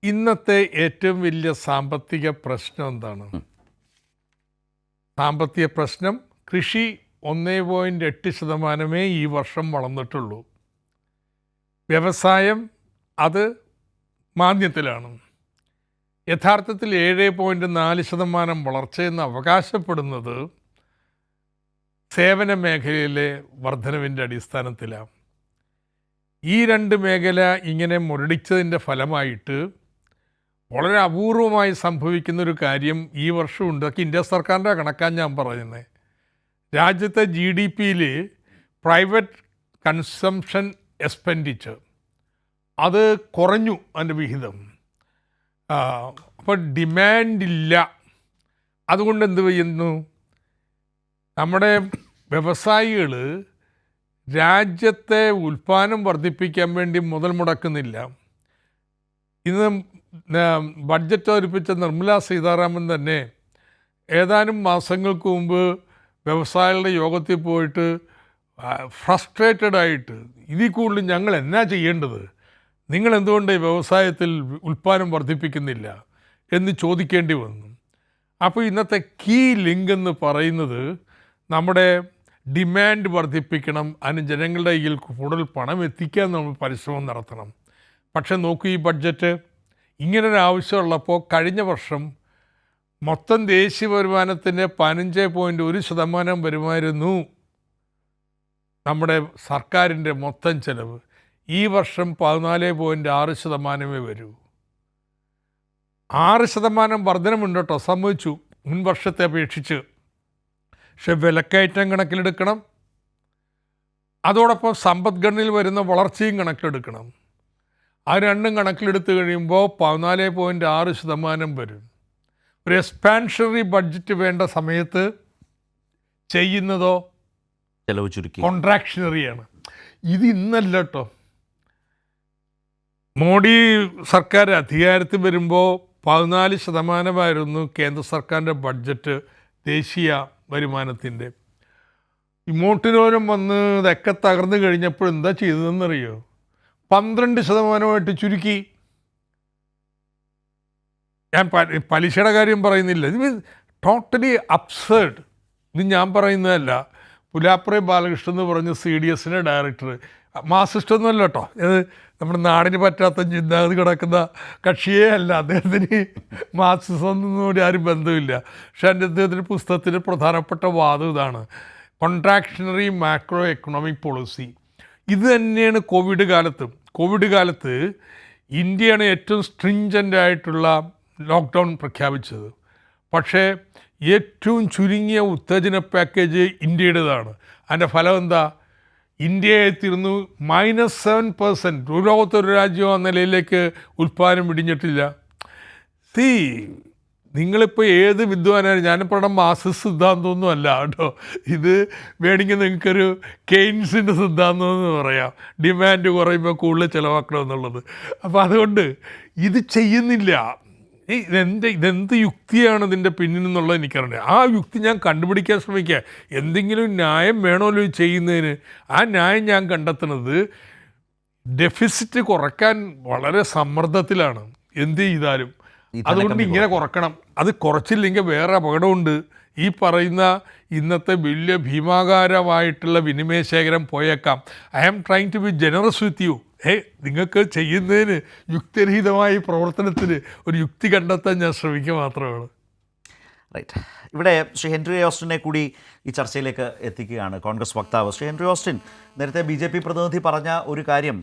ഇന്നത്തെ ഏറ്റവും വലിയ സാമ്പത്തിക പ്രശ്നം എന്താണ്? സാമ്പത്തിക പ്രശ്നം കൃഷി 1.8% ഈ വർഷം വളർന്നിട്ടുള്ളൂ. വ്യവസായം അത് മാന്ദ്യത്തിലാണ്. യഥാർത്ഥത്തിൽ 7.4% വളർച്ചയെന്ന് അവകാശപ്പെടുന്നത് സേവന മേഖലയിലെ വർധനവിൻ്റെ അടിസ്ഥാനത്തിലാണ്. ഈ രണ്ട് മേഖല ഇങ്ങനെ മുരടിച്ചതിൻ്റെ ഫലമായിട്ട് വളരെ അപൂർവമായി സംഭവിക്കുന്നൊരു കാര്യം ഈ വർഷമുണ്ട്. അതൊക്കെ ഇന്ത്യ സർക്കാരിൻ്റെ കണക്കാണ് ഞാൻ പറയുന്നത്. രാജ്യത്തെ GDPയിൽ പ്രൈവറ്റ് കൺസംഷൻ എക്സ്പെൻഡിച്ചർ അത് കുറഞ്ഞു, അതിൻ്റെ വിഹിതം. അപ്പോൾ ഡിമാൻഡില്ല. അതുകൊണ്ട് എന്ത് ചെയ്യുന്നു? നമ്മുടെ വ്യവസായികൾ രാജ്യത്തെ ഉൽപ്പാദനം വർദ്ധിപ്പിക്കാൻ വേണ്ടി മുതൽ മുടക്കുന്നില്ല. ഇന്ന് ബഡ്ജറ്റ് അവതരിപ്പിച്ച നിർമ്മലാ സീതാരാമൻ തന്നെ ഏതാനും മാസങ്ങൾക്ക് മുമ്പ് വ്യവസായികളുടെ യോഗത്തിൽ പോയിട്ട് ഫ്രസ്ട്രേറ്റഡ് ആയിട്ട് ഇതിൽ കൂടുതൽ ഞങ്ങൾ എന്നാ ചെയ്യേണ്ടത്, നിങ്ങൾ എന്തുകൊണ്ട് വ്യവസായത്തിൽ ഉൽപ്പാദനം വർദ്ധിപ്പിക്കുന്നില്ല എന്ന് ചോദിക്കേണ്ടി വന്നു. അപ്പോൾ ഇന്നത്തെ കീ ലിങ്ക് എന്ന് പറയുന്നത് നമ്മുടെ ഡിമാൻഡ് വർദ്ധിപ്പിക്കണം, അതിന് ജനങ്ങളുടെ കയ്യിൽ കൂടുതൽ പണം എത്തിക്കാൻ നമ്മൾ പരിശ്രമം നടത്തണം. പക്ഷെ നോക്കൂ, ഈ ബഡ്ജറ്റ് ഇങ്ങനൊരു ആവശ്യമുള്ളപ്പോൾ കഴിഞ്ഞ വർഷം മൊത്തം ദേശീയ വരുമാനത്തിൻ്റെ 15.1% വരുമായിരുന്നു നമ്മുടെ സർക്കാരിൻ്റെ മൊത്തം ചെലവ്. ഈ വർഷം 14.6% വരൂ. 6% വർധനമുണ്ട് കേട്ടോ, സമ്മതിച്ചു, മുൻ വർഷത്തെ അപേക്ഷിച്ച്. പക്ഷെ വിലക്കയറ്റം കണക്കിലെടുക്കണം, അതോടൊപ്പം സമ്പദ്ഘടനയിൽ വരുന്ന വളർച്ചയും കണക്കിലെടുക്കണം. ആ രണ്ടും കണക്കിലെടുത്ത് കഴിയുമ്പോൾ 14.6% വരും. ഒരു എക്സ്പാൻഷണറി ബഡ്ജറ്റ് വേണ്ട സമയത്ത് ചെയ്യുന്നതോ ചെലവ് ചുരുക്കി കോൺട്രാക്ഷണറിയാണ്. ഇത് ഇന്നല്ല കേട്ടോ. മോഡി സർക്കാർ അധികാരത്തിൽ വരുമ്പോൾ 14% കേന്ദ്ര സർക്കാരിൻ്റെ ബഡ്ജറ്റ് ദേശീയ വരുമാനത്തിൻ്റെ. ഇങ്ങോട്ടിനോരം വന്ന് ഇതൊക്കെ തകർന്നു കഴിഞ്ഞപ്പോൾ എന്താ ചെയ്തതെന്നറിയോ? 12% ചുരുക്കി. ഞാൻ പലിശയുടെ കാര്യം പറയുന്നില്ല, ഇത് ടോട്ടലി അബ്സേർഡ്. ഇത് ഞാൻ പറയുന്നതല്ല. പുലാപ്രെ ബാലകൃഷ്ണൻ എന്ന് പറഞ്ഞ CDSൻ്റെ ഡയറക്ടർ, മാർക്സിസ്റ്റൊന്നുമല്ല കേട്ടോ, ഇത് നമ്മുടെ നാടിന് പറ്റാത്ത ചിന്താഗതി കിടക്കുന്ന കക്ഷിയേ അല്ല. അദ്ദേഹത്തിന് മാർക്സിസത്തിനോട് ആരും ബന്ധമില്ല. പക്ഷേ അദ്ദേഹത്തിൻ്റെ പുസ്തകത്തിൻ്റെ പ്രധാനപ്പെട്ട വാദം ഇതാണ്: കോൺട്രാക്ഷണറി മാക്രോ എക്കണോമിക് പോളിസി. ഇത് തന്നെയാണ് കോവിഡ് കാലത്ത് ഇന്ത്യയാണ് ഏറ്റവും സ്ട്രിഞ്ചൻ്റ് ആയിട്ടുള്ള ലോക്ക്ഡൗൺ പ്രഖ്യാപിച്ചത്. പക്ഷേ ഏറ്റവും ചുരുങ്ങിയ ഉത്തേജന പാക്കേജ് ഇന്ത്യയുടേതാണ്. അതിൻ്റെ ഫലം എന്താ? ഇന്ത്യയെ തീർന്നു -7%. ലോകത്തൊരു രാജ്യം ആ നിലയിലേക്ക് ഉൽപ്പാദനം ഇടിഞ്ഞിട്ടില്ല. നിങ്ങളിപ്പോൾ ഏത് വിദ്വാനാണ്, ഞാനിപ്പോൾ മാർക്സിസ്റ്റ് സിദ്ധാന്തമൊന്നും അല്ല കേട്ടോ, ഇത് വേണമെങ്കിൽ നിങ്ങൾക്കൊരു കെയ്ൻസിൻ്റെ സിദ്ധാന്തം എന്ന് പറയാം, ഡിമാൻഡ് കുറയുമ്പോൾ കൂടുതൽ ചിലവാക്കണം എന്നുള്ളത്. അപ്പോൾ അതുകൊണ്ട് ഇത് ചെയ്യുന്നില്ല. ഇതെന്ത് യുക്തിയാണ് ഇതിൻ്റെ പിന്നിൽ എന്നുള്ളത് എനിക്കറിയാം. ആ യുക്തി ഞാൻ കണ്ടുപിടിക്കാൻ ശ്രമിക്കുക. എന്തെങ്കിലും ന്യായം വേണമല്ലോ ചെയ്യുന്നതിന്. ആ ന്യായം ഞാൻ കണ്ടെത്തുന്നത് ഡെഫിസിറ്റ് കുറയ്ക്കാൻ വളരെ സമ്മർദ്ദത്തിലാണ് എന്ത് ചെയ്താലും. അതുകൊണ്ട് ഇങ്ങനെ കുറക്കണം. അത് കുറച്ചില്ലെങ്കിൽ വേറെ അപകടമുണ്ട്. ഈ പറയുന്ന ഇന്നത്തെ വലിയ ഭീമാകാരമായിട്ടുള്ള വിനിമയ ശേഖരം പോയേക്കാം. I am trying to be generous with you. നിങ്ങൾക്ക് ചെയ്യുന്നതിന് യുക്തിരഹിതമായ പ്രവർത്തനത്തിന് ഒരു യുക്തി കണ്ടെത്താൻ ഞാൻ ശ്രമിക്കുക മാത്രമാണ്. റൈറ്റ്. ഇവിടെ ശ്രീ ഹെൻറി ഓസ്റ്റിനെ കൂടി ഈ ചർച്ചയിലേക്ക് എത്തിക്കുകയാണ് കോൺഗ്രസ് വക്താവ്. ശ്രീ ഹെൻറി ഓസ്റ്റിൻ, നേരത്തെ BJP പ്രതിനിധി പറഞ്ഞ ഒരു കാര്യം,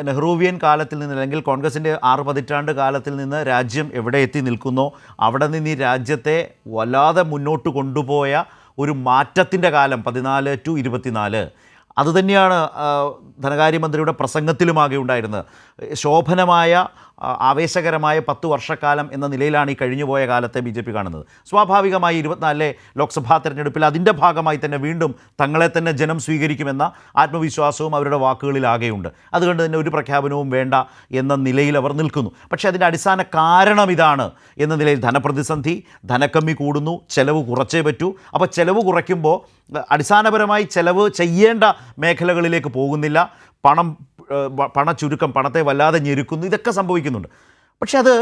നെഹ്റുവിയൻ കാലത്തിൽ നിന്ന് അല്ലെങ്കിൽ കോൺഗ്രസിൻ്റെ 6 പതിറ്റാണ്ട് കാലത്തിൽ നിന്ന് രാജ്യം എവിടെ എത്തി നിൽക്കുന്നോ അവിടെ നിന്ന് ഈ രാജ്യത്തെ വല്ലാതെ മുന്നോട്ട് കൊണ്ടുപോയ ഒരു മാറ്റത്തിൻ്റെ കാലം 14 to 24 അതുതന്നെയാണ് ധനകാര്യമന്ത്രിയുടെ പ്രസംഗത്തിലുമാകെ ഉണ്ടായിരുന്നത്. ശോഭനമായ ആവേശകരമായ 10 വർഷക്കാലം എന്ന നിലയിലാണ് ഈ കഴിഞ്ഞുപോയ കാലത്തെ BJP കാണുന്നത്. സ്വാഭാവികമായി 24 ലോക്സഭാ തെരഞ്ഞെടുപ്പിൽ അതിൻ്റെ ഭാഗമായി തന്നെ വീണ്ടും തങ്ങളെ തന്നെ ജനം സ്വീകരിക്കുമെന്ന ആത്മവിശ്വാസവും അവരുടെ വാക്കുകളിലാകെയുണ്ട്. അതുകൊണ്ട് തന്നെ ഒരു പ്രഖ്യാപനവും വേണ്ട എന്ന നിലയിൽ അവർ നിൽക്കുന്നു. പക്ഷേ അതിൻ്റെ അടിസ്ഥാന കാരണം ഇതാണ് എന്ന നിലയിൽ ധനപ്രതിസന്ധി, ധനക്കമ്മി കൂടുന്നു, ചെലവ് കുറച്ചേ പറ്റൂ. അപ്പോൾ ചെലവ് കുറയ്ക്കുമ്പോൾ അടിസ്ഥാനപരമായി ചെലവ് ചെയ്യേണ്ട മേഖലകളിലേക്ക് പോകുന്നില്ല, പണച്ചുരുക്കം, പണത്തെ വല്ലാതെ ഞെരുക്കുന്നു, ഇതൊക്കെ സംഭവിക്കുന്നുണ്ട്. പക്ഷെ അത്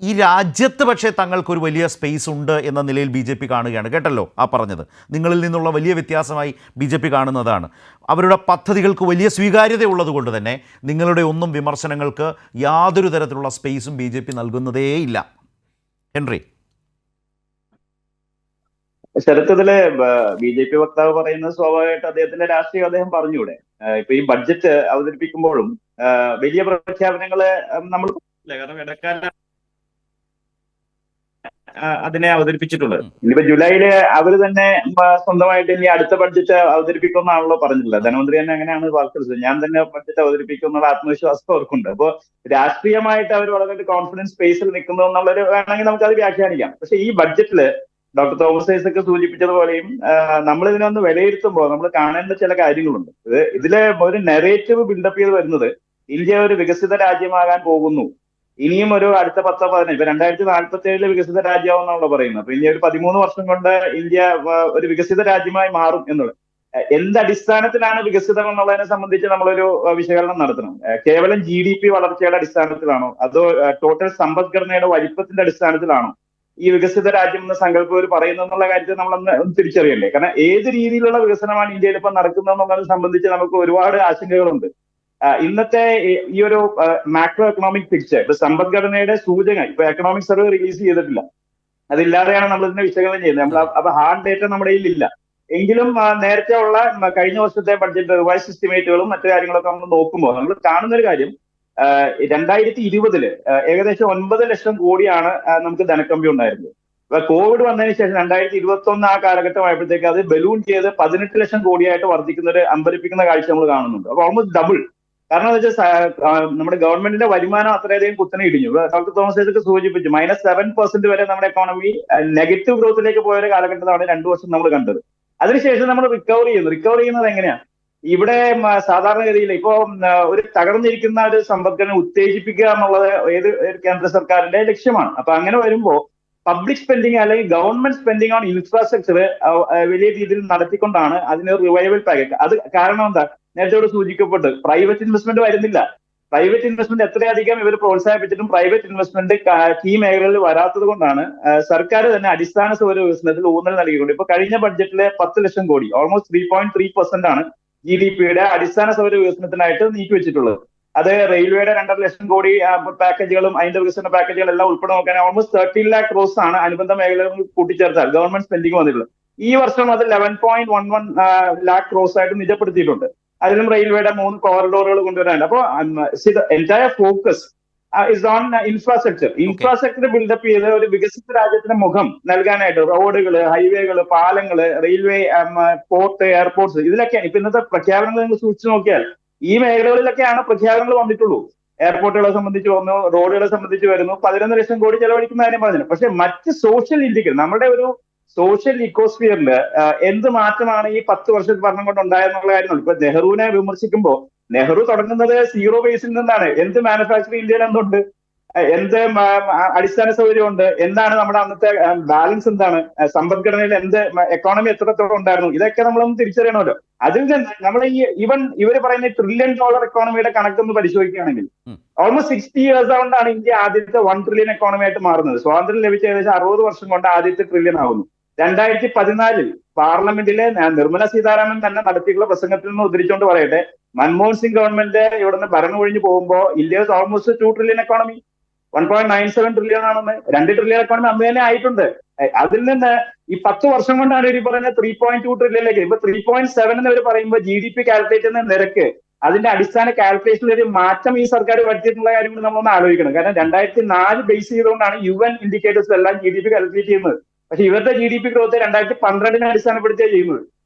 ഈ രാജ്യത്ത് പക്ഷേ തങ്ങൾക്കൊരു വലിയ സ്പേസ് ഉണ്ട് എന്ന നിലയിൽ BJP കാണുകയാണ്. കേട്ടല്ലോ ആ പറഞ്ഞത്. നിങ്ങളിൽ നിന്നുള്ള വലിയ വ്യത്യാസമായി BJP കാണുന്നതാണ്. അവരുടെ പദ്ധതികൾക്ക് വലിയ സ്വീകാര്യത ഉള്ളതുകൊണ്ട് തന്നെ നിങ്ങളുടെ ഒന്നും വിമർശനങ്ങൾക്ക് യാതൊരു തരത്തിലുള്ള സ്പേസും BJP നൽകുന്നതേയില്ല. ഹെൻറി. ശരത്തില് BJP വക്താവ് പറയുന്നത് സ്വാഭാവികമായിട്ട് അദ്ദേഹത്തിന്റെ രാഷ്ട്രീയം അദ്ദേഹം പറഞ്ഞൂടെ. ഇപ്പൊ ഈ ബഡ്ജറ്റ് അവതരിപ്പിക്കുമ്പോഴും വലിയ പ്രഖ്യാപനങ്ങള് നമ്മൾ കാരണം ഇടക്കാല അതിനെ അവതരിപ്പിച്ചിട്ടുള്ളത്. ഇനിയിപ്പോ ജൂലൈയില് അവര് തന്നെ സ്വന്തമായിട്ട് ഇനി അടുത്ത ബഡ്ജറ്റ് അവതരിപ്പിക്കുമെന്നാണല്ലോ പറഞ്ഞിട്ടുള്ളത്. ധനമന്ത്രി തന്നെ അങ്ങനെയാണ് വാർത്തത്. ഞാൻ തന്നെ ബഡ്ജറ്റ് അവതരിപ്പിക്കുമെന്നുള്ള ആത്മവിശ്വാസം അവർക്കുണ്ട്. അപ്പോൾ രാഷ്ട്രീയമായിട്ട് അവർ വളരെ കോൺഫിഡൻസ് സ്പേസിൽ നിൽക്കുന്നു എന്നുള്ളൊരു വേണമെങ്കിൽ നമുക്കത് വ്യാഖ്യാനിക്കാം. പക്ഷെ ഈ ബഡ്ജറ്റില് ഡോക്ടർ തോമസ് ഐസക് സൂചിപ്പിച്ചതുപോലെയും നമ്മൾ ഇതിനൊന്ന് വിലയിരുത്തുമ്പോൾ നമ്മൾ കാണേണ്ട ചില കാര്യങ്ങളുണ്ട്. ഇതിലെ ഒരു നെറേറ്റീവ് ബിൽഡപ്പ് ചെയ്ത് വരുന്നത് ഇന്ത്യ ഒരു വികസിത രാജ്യമാകാൻ പോകുന്നു, ഇനിയും ഒരു അടുത്ത 10-15 ഇപ്പൊ 2047 വികസിത രാജ്യമാണെന്നാണല്ലോ പറയുന്നത്. അപ്പൊ ഇനി ഒരു 13 വർഷം കൊണ്ട് ഇന്ത്യ ഒരു വികസിത രാജ്യമായി മാറും എന്നുള്ളത് എന്തടിസ്ഥാനത്തിലാണ് വികസിതം എന്നുള്ളതിനെ സംബന്ധിച്ച് നമ്മളൊരു വിശകലനം നടത്തണം. കേവലം GDP വളർച്ചയുടെ അടിസ്ഥാനത്തിലാണോ, അതോ ടോട്ടൽ സമ്പദ്ഘടനയുടെ വലിപ്പത്തിന്റെ അടിസ്ഥാനത്തിലാണോ ഈ വികസിത രാജ്യം എന്ന സങ്കല്പം ഒരു പറയുന്നതെന്നുള്ള കാര്യത്തിൽ നമ്മളൊന്ന് തിരിച്ചറിയണ്ടേ. കാരണം ഏത് രീതിയിലുള്ള വികസനമാണ് ഇന്ത്യയിൽ ഇപ്പൊ നടക്കുന്നതെന്നുള്ളത് സംബന്ധിച്ച് നമുക്ക് ഒരുപാട് ആശങ്കകളുണ്ട്. ഇന്നത്തെ ഈ ഒരു മാക്രോ എക്കണോമിക് പിക്ചർ, ഇപ്പൊ സമ്പദ്ഘടനയുടെ സൂചന ഇപ്പൊ എക്കണോമിക് സർവേ റിലീസ് ചെയ്തിട്ടില്ല, അതില്ലാതെയാണ് നമ്മൾ ഇതിനെ വിശകലനം ചെയ്യുന്നത്. നമ്മൾ അപ്പൊ ഹാർഡ് ഡേറ്റ നമ്മുടെ കയ്യിലില്ല. എങ്കിലും നേരത്തെ ഉള്ള കഴിഞ്ഞ വർഷത്തെ ബഡ്ജറ്റ് റിവൈസ് എസ്റ്റിമേറ്റുകളും മറ്റു കാര്യങ്ങളൊക്കെ നമ്മൾ നോക്കുമ്പോൾ നമ്മൾ കാണുന്ന ഒരു കാര്യം, 2020 ഏകദേശം 9 ലക്ഷം കോടിയാണ് നമുക്ക് ധനക്കമ്മി ഉണ്ടായിരുന്നത്. അപ്പൊ കോവിഡ് വന്നതിന് ശേഷം 2021 ആ കാലഘട്ടമായപ്പോഴത്തേക്ക് അത് ബലൂൺ ചെയ്ത് 18 ലക്ഷം കോടിയായിട്ട് വർദ്ധിക്കുന്ന ഒരു അമ്പരിപ്പിക്കുന്ന കാഴ്ച നമ്മൾ കാണുന്നുണ്ട്. അപ്പൊ ഓൾമോസ്റ്റ് ഡബിൾ. കാരണം എന്താ വെച്ചാൽ നമ്മുടെ ഗവൺമെന്റിന്റെ വരുമാനം അത്രയധികം കുത്തനെ ഇടിഞ്ഞു. ഡോക്ടർ തോമസ് ഐസക് സൂചിപ്പിച്ചു -7% വരെ നമ്മുടെ എക്കോണമി നെഗറ്റീവ് ഗ്രോത്തിലേക്ക് പോയ ഒരു കാലഘട്ടത്താണ് 2 വർഷം നമ്മൾ കണ്ടത്. അതിനുശേഷം നമ്മൾ റിക്കവർ ചെയ്യുന്നത് എങ്ങനെയാണ്? ഇവിടെ സാധാരണഗതിയിൽ ഇപ്പോ ഒരു തകർന്നിരിക്കുന്ന ഒരു സമ്പദ്ഘടന ഉത്തേജിപ്പിക്കുക എന്നുള്ളത് ഏത് കേന്ദ്ര സർക്കാരിന്റെ ലക്ഷ്യമാണ്. അപ്പൊ അങ്ങനെ വരുമ്പോൾ പബ്ലിക് സ്പെൻഡിങ് അല്ലെങ്കിൽ ഗവൺമെന്റ് സ്പെൻഡിങ് ഓൺ ഇൻഫ്രാസ്ട്രക്ചർ വലിയ രീതിയിൽ നടത്തിക്കൊണ്ടാണ് അതിന് റിവൈവൽ പാക്കേജ്. അത് കാരണം എന്താ, നേരത്തെ സൂചിക്കപ്പെട്ട് പ്രൈവറ്റ് ഇൻവെസ്റ്റ്മെന്റ് വരുന്നില്ല. പ്രൈവറ്റ് ഇൻവെസ്റ്റ്മെന്റ് എത്രയധികം ഇവർ പ്രോത്സാഹിപ്പിച്ചിട്ടും പ്രൈവറ്റ് ഇൻവെസ്റ്റ്മെന്റ് കീ മേഖലകളിൽ വരാത്തത് കൊണ്ടാണ് സർക്കാർ തന്നെ അടിസ്ഥാന സൗകര്യ വികസനത്തിൽ ഊന്നൽ നൽകിയിട്ടുണ്ട്. ഇപ്പൊ കഴിഞ്ഞ ബഡ്ജറ്റിലെ 10 ലക്ഷം കോടി ഓൾമോസ്റ്റ് 3.3% ആണ് GDP-യുടെ അടിസ്ഥാന സൗകര്യ വികസനത്തിനായിട്ട് നീക്കിവെച്ചിട്ടുള്ളത്. അത് റെയിൽവേയുടെ 2.5 ലക്ഷം കോടി പാക്കേജുകളും അതിന്റെ വികസന പാക്കേജുകളെല്ലാം ഉൾപ്പെടെ നോക്കാൻ ഓൾമോസ്റ്റ് 13 lakh crores ആണ് അനുബന്ധ മേഖലകൾ കൂട്ടിച്ചേർത്താൽ ഗവൺമെന്റ് സ്പെൻഡിങ് വന്നിട്ടുള്ളത്. ഈ വർഷം അത് 11.11 lakh crores ആയിട്ട് നിജപ്പെടുത്തിയിട്ടുണ്ട്. അതിലും റെയിൽവേയുടെ 3 കോറിഡോറുകൾ കൊണ്ടുവരാനുണ്ട്. അപ്പോൾ entire focus is on infrastructure buildup ചെയ്ത് ഒരു വികസിത രാജ്യത്തിന്റെ മുഖം നൽകാനായിട്ട് റോഡുകള്, ഹൈവേകള്, പാലങ്ങള്, റെയിൽവേ, പോർട്ട്, എയർപോർട്ട്സ്, ഇതിലൊക്കെയാണ് ഇപ്പൊ ഇന്നത്തെ പ്രഖ്യാപനങ്ങൾ നിങ്ങൾ സൂക്ഷിച്ചു നോക്കിയാൽ ഈ മേഖലകളിലൊക്കെയാണ് പ്രഖ്യാപനങ്ങൾ വന്നിട്ടുള്ളൂ. എയർപോർട്ടുകളെ സംബന്ധിച്ച് വന്നു, റോഡുകളെ സംബന്ധിച്ച് വരുന്നു, 11 ലക്ഷം കോടി ചെലവഴിക്കുന്ന കാര്യം പറഞ്ഞില്ല. പക്ഷെ മറ്റ് സോഷ്യൽ ഇൻഡിക്കേറ്റർ, നമ്മുടെ ഒരു സോഷ്യൽ ഇക്കോസ്ഫിയറിൽ എന്ത് മാറ്റമാണ് ഈ 10 വർഷത്തെ ഭരണം കൊണ്ട് ഉണ്ടായെന്നുള്ള കാര്യങ്ങൾ ഇപ്പൊ നെഹ്റുവിനെ വിമർശിക്കുമ്പോൾ നെഹ്റു തുടങ്ങുന്നത് 0 ബേസിൽ നിന്നാണ്. എന്ത് മാനുഫാക്ചറിംഗ് ഇന്ത്യയിൽ എന്തുണ്ട്? എന്ത് അടിസ്ഥാന സൗകര്യമുണ്ട്, എന്താണ് നമ്മുടെ അന്നത്തെ ബാലൻസ്, എന്താണ് സമ്പദ്ഘടനയിൽ, എന്ത് എക്കോണമി എത്രത്തോളം ഉണ്ടായിരുന്നു, ഇതൊക്കെ നമ്മളൊന്ന് തിരിച്ചറിയണമല്ലോ. അതിൽ നിന്ന് നമ്മൾ ഇവർ പറയുന്ന $1 ട്രില്യൺ എക്കോണമിയുടെ കണക്കൊന്ന് പരിശോധിക്കുകയാണെങ്കിൽ ഓൾമോസ്റ്റ് 60 years കൊണ്ടാണ് ഇന്ത്യ ആദ്യത്തെ $1 ട്രില്യൺ എക്കോണമി ആയിട്ട് മാറുന്നത്. സ്വാതന്ത്ര്യം ലഭിച്ച ഏകദേശം 60 വർഷം കൊണ്ട് ആദ്യത്തെ ട്രില്യൺ ആവുന്നു. 2014 പാർലമെന്റിലെ നിർമ്മല സീതാരാമൻ തന്നെ നടത്തിയിട്ടുള്ള പ്രസംഗത്തിൽ നിന്ന് ഉദ്ധരിച്ചുകൊണ്ട് പറയട്ടെ, മൻമോഹൻ സിംഗ് ഗവൺമെന്റ് ഇവിടുന്ന് ഭരണം ഒഴിഞ്ഞു പോകുമ്പോൾ India almost 2 trillion economy, 1.97 trillion ആണെന്ന്. 2 ട്രില്യൺ എക്കോണമി അന്ന് തന്നെ ആയിട്ടുണ്ട്. അതിൽ നിന്ന് ഈ 10 വർഷം കൊണ്ടാണ് ഇവർ പറയുന്നത് 3.2 ട്രില്യണിലേക്ക്. ഇപ്പൊ 3.7 എന്ന് ഇവർ പറയുമ്പോൾ GDP കാൽക്കുലേറ്റ് ചെയ്യുന്ന നിരക്ക്, അതിന്റെ അടിസ്ഥാന കാൽക്കുലേഷനിൽ ഒരു മാറ്റം ഈ സർക്കാർ വരുത്തിയിട്ടുള്ള കാര്യങ്ങൾ നമ്മളൊന്ന് ആലോചിക്കണം. കാരണം 2004 ബേസ് ചെയ്തുകൊണ്ടാണ് UN ഇൻഡിക്കേറ്റേഴ്സ് എല്ലാം GDP കാൽക്കുലേറ്റ് ചെയ്യുന്നത്. പക്ഷെ ഇവരുടെ GDP ഗ്രോത്ത് 2012 അടിസ്ഥാനപ്പെടുത്തിയാണ് ചെയ്യുന്നത്.